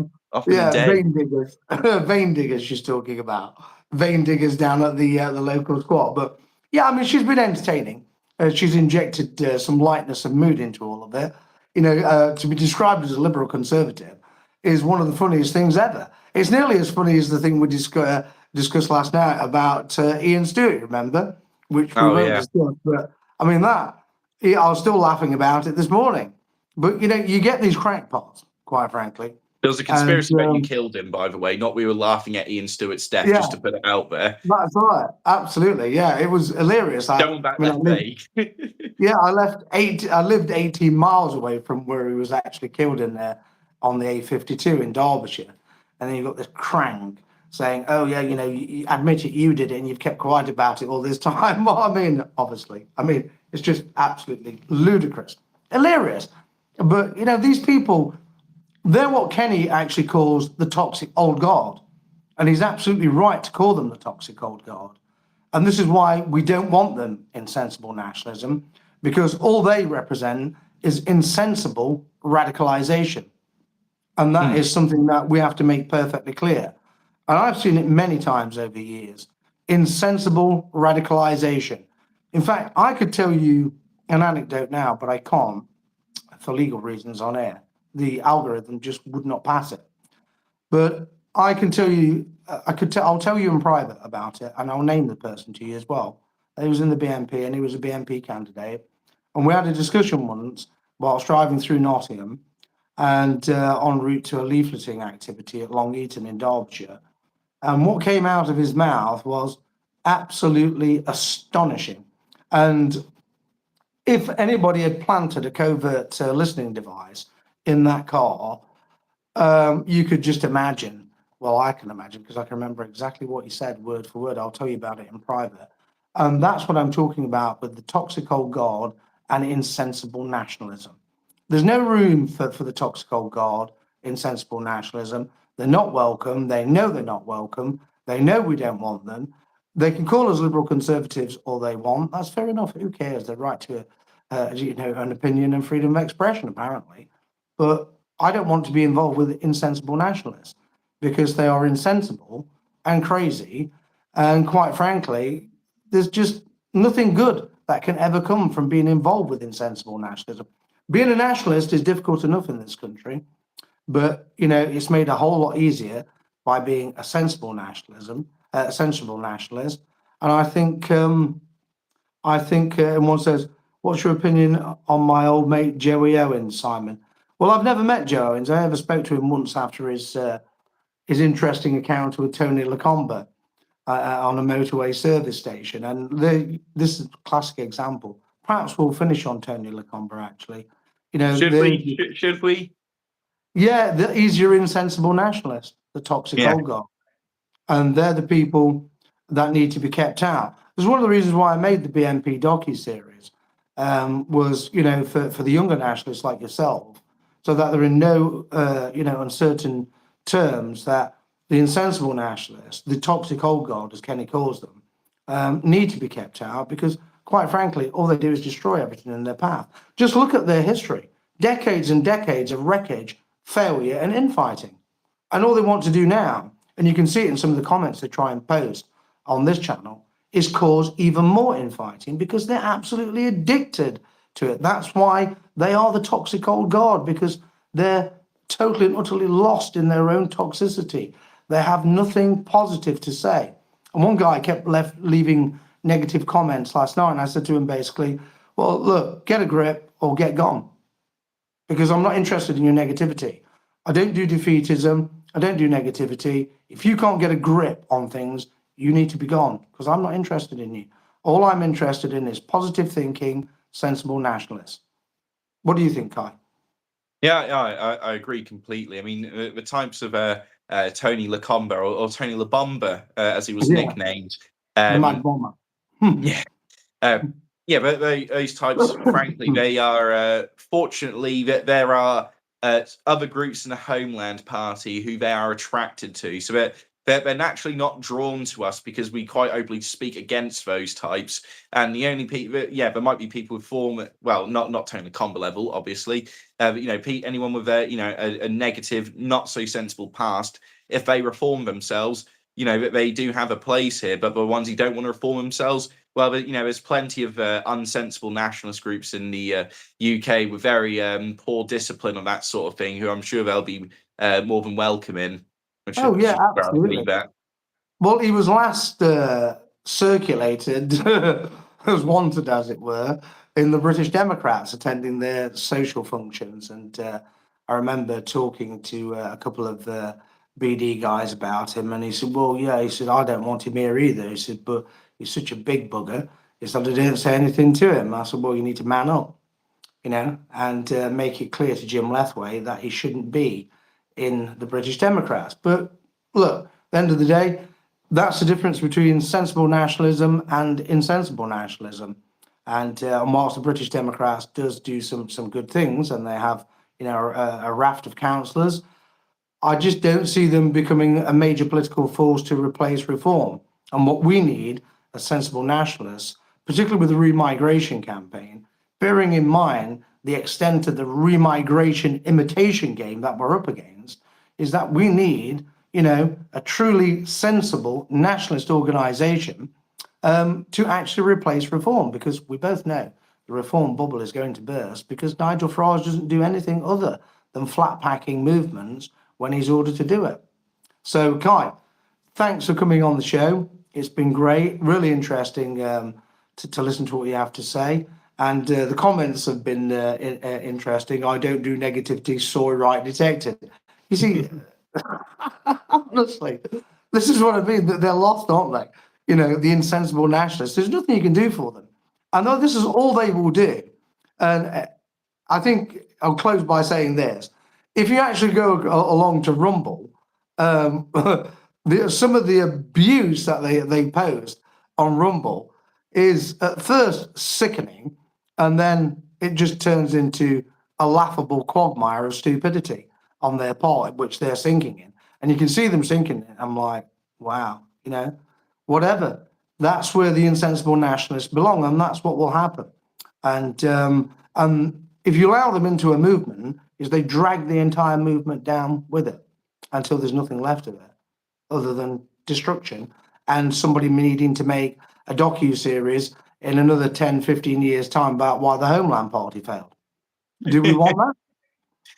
Vein diggers. Vein diggers she's talking about. Vein diggers down at the local squat. But yeah, I mean, she's been entertaining. She's injected some lightness and mood into all of it. To be described as a liberal conservative is one of the funniest things ever. It's nearly as funny as the thing we discussed last night about Ian Stewart, remember? Which we won't discuss. But I mean, I was still laughing about it this morning. But, you get these crackpots, quite frankly. There was a conspiracy that you killed him, by the way. Not we were laughing at Ian Stewart's death, just to put it out there. That's right. Absolutely. Yeah, it was hilarious. I lived 18 miles away from where he was actually killed in there on the A52 in Derbyshire. And then you've got this crank saying, oh, yeah, you admit it, you did it, and you've kept quiet about it all this time. Well, I mean, obviously. I mean, it's just absolutely ludicrous. Hilarious. But, these people, they're what Kenny actually calls the toxic old guard. And he's absolutely right to call them the toxic old guard. And this is why we don't want them in sensible nationalism, because all they represent is insensible radicalisation. And that is something that we have to make perfectly clear. And I've seen it many times over the years. Insensible radicalisation. In fact, I could tell you an anecdote now, but I can't for legal reasons on air. The algorithm just would not pass it. But I can tell you, I'll tell you in private about it, and I'll name the person to you as well. He was in the BNP, and he was a BNP candidate. And we had a discussion once whilst driving through Nottingham and en route to a leafleting activity at Long Eaton in Derbyshire. And what came out of his mouth was absolutely astonishing. And if anybody had planted a covert listening device in that car, you could just imagine. Well, I can imagine because I can remember exactly what he said word for word. I'll tell you about it in private. And that's what I'm talking about with the toxic old guard and insensible nationalism. There's no room for the toxic old guard in sensible nationalism. They're not welcome. They know they're not welcome. They know we don't want them. They can call us liberal conservatives all they want. That's fair enough. Who cares? They're right to, an opinion and freedom of expression, apparently. But I don't want to be involved with insensible nationalists because they are insensible and crazy. And quite frankly, there's just nothing good that can ever come from being involved with insensible nationalism. Being a nationalist is difficult enough in this country, but it's made a whole lot easier by being a sensible nationalist. And I think one says, "What's your opinion on my old mate Joey Owens, Simon?" Well, I've never met Joe Owens. I ever spoke to him once after his interesting encounter with Tony Lacombe on a motorway service station. And this is a classic example. Perhaps we'll finish on Tony Lacombe, actually. Should we? Yeah, he's your insensible nationalist, the toxic oligarch. And they're the people that need to be kept out. It's one of the reasons why I made the BNP docu-series, was, for the younger nationalists like yourself, so that they're in no, uncertain terms that the insensible nationalists, the toxic oligarch, as Kenny calls them, need to be kept out because, quite frankly, all they do is destroy everything in their path. Just look at their history. Decades and decades of wreckage, failure, and infighting. And all they want to do now, and you can see it in some of the comments they try and post on this channel, is cause even more infighting because they're absolutely addicted to it. That's why they are the toxic old guard, because they're totally and utterly lost in their own toxicity. They have nothing positive to say. And one guy kept leaving negative comments last night, and I said to him basically, well, look, get a grip or get gone, because I'm not interested in your negativity. I don't do defeatism. I don't do negativity. If you can't get a grip on things, you need to be gone, because I'm not interested in you. All I'm interested in is positive thinking, sensible nationalists. What do you think, Kai? Yeah, I agree completely. I mean, the types of Tony Lacombe or Tony LaBomba, as he was nicknamed. The Mad Bomber. Yeah. But those types, frankly, they are, fortunately, that there are other groups in the Homeland Party who they are attracted to. So they're naturally not drawn to us because we quite openly speak against those types. And the only people, there might be people who form, well, not Tony Combo level, obviously, but, anyone with a negative, not so sensible past, if they reform themselves, they do have a place here. But the ones who don't want to reform themselves, well, there's plenty of unsensible nationalist groups in the UK with very poor discipline on that sort of thing, who I'm sure they'll be more than welcome in. Absolutely. Well, he was last circulated, as wanted, as it were, in the British Democrats attending their social functions. And I remember talking to a couple of BD guys about him, and he said, well, yeah, he said, I don't want him here either. He said, but he's such a big bugger. He said, I didn't say anything to him. I said, well, you need to man up, and make it clear to Jim Lethway that he shouldn't be in the British Democrats. But look, at the end of the day, that's the difference between sensible nationalism and insensible nationalism. And whilst the British Democrats does do some good things, and they have a raft of councillors, I just don't see them becoming a major political force to replace reform. And what we need as sensible nationalists, particularly with the remigration campaign, bearing in mind the extent of the remigration imitation game that we're up against, is that we need, a truly sensible nationalist organization to actually replace reform, because we both know the reform bubble is going to burst because Nigel Farage doesn't do anything other than flat packing movements when he's ordered to do it. So, Kai, thanks for coming on the show. It's been great, really interesting to listen to what you have to say. And the comments have been interesting. I don't do negativity, soy right detected. You see, honestly, this is what I mean. They're lost, aren't they? The insensible nationalists. There's nothing you can do for them. I know this is all they will do. And I think I'll close by saying this. If you actually go along to Rumble, some of the abuse that they post on Rumble is at first sickening, and then it just turns into a laughable quagmire of stupidity on their part, which they're sinking in. And you can see them sinking in. I'm like, wow, you know, whatever. That's where the insensible nationalists belong, and that's what will happen. And if you allow them into a movement, is they drag the entire movement down with it until there's nothing left of it other than destruction, and somebody needing to make a docu-series in another 10, 15 years' time about why the Homeland Party failed. Do we want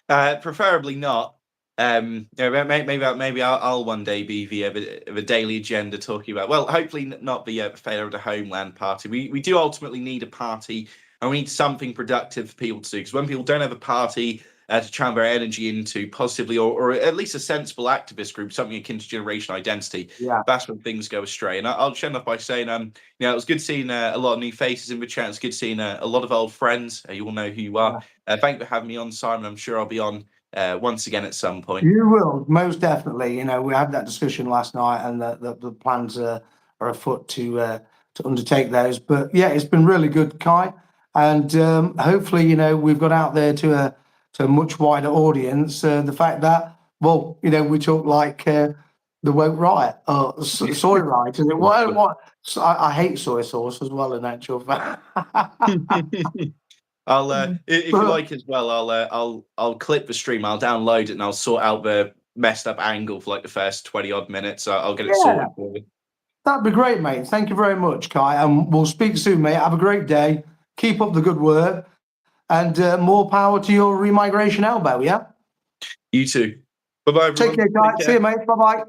that? Preferably not. Maybe I'll one day be the daily agenda talking about. Well, hopefully not the failure of the Homeland Party. We do ultimately need a party, and we need something productive for people to do. Because when people don't have a party to channel their energy into positively, or at least a sensible activist group, something akin to generational identity, Yeah. that's when things go astray. And I'll end off by saying, it was good seeing a lot of new faces in the chat. It's good seeing a lot of old friends. You all know who you are. Thank you for having me on, Simon. I'm sure I'll be on once again at some point. You will, most definitely. You know, we had that discussion last night, and the plans are afoot to undertake those. But yeah, it's been really good, Kai, and hopefully, you know, we've got out there to a much wider audience. The fact that, well, you know, we talk like the woke riot or soy riot, and what? I hate soy sauce as well, in actual fact. I'll if you like as well, I'll clip the stream, I'll download it, and I'll sort out the messed up angle for like the first 20 odd minutes. I'll get it sorted for you. That'd be great, mate. Thank you very much, Kai, and we'll speak soon, mate. Have a great day. Keep up the good work, and more power to your remigration elbow. Yeah. You too. Bye bye. Take care, Kai. See you, mate. Bye bye.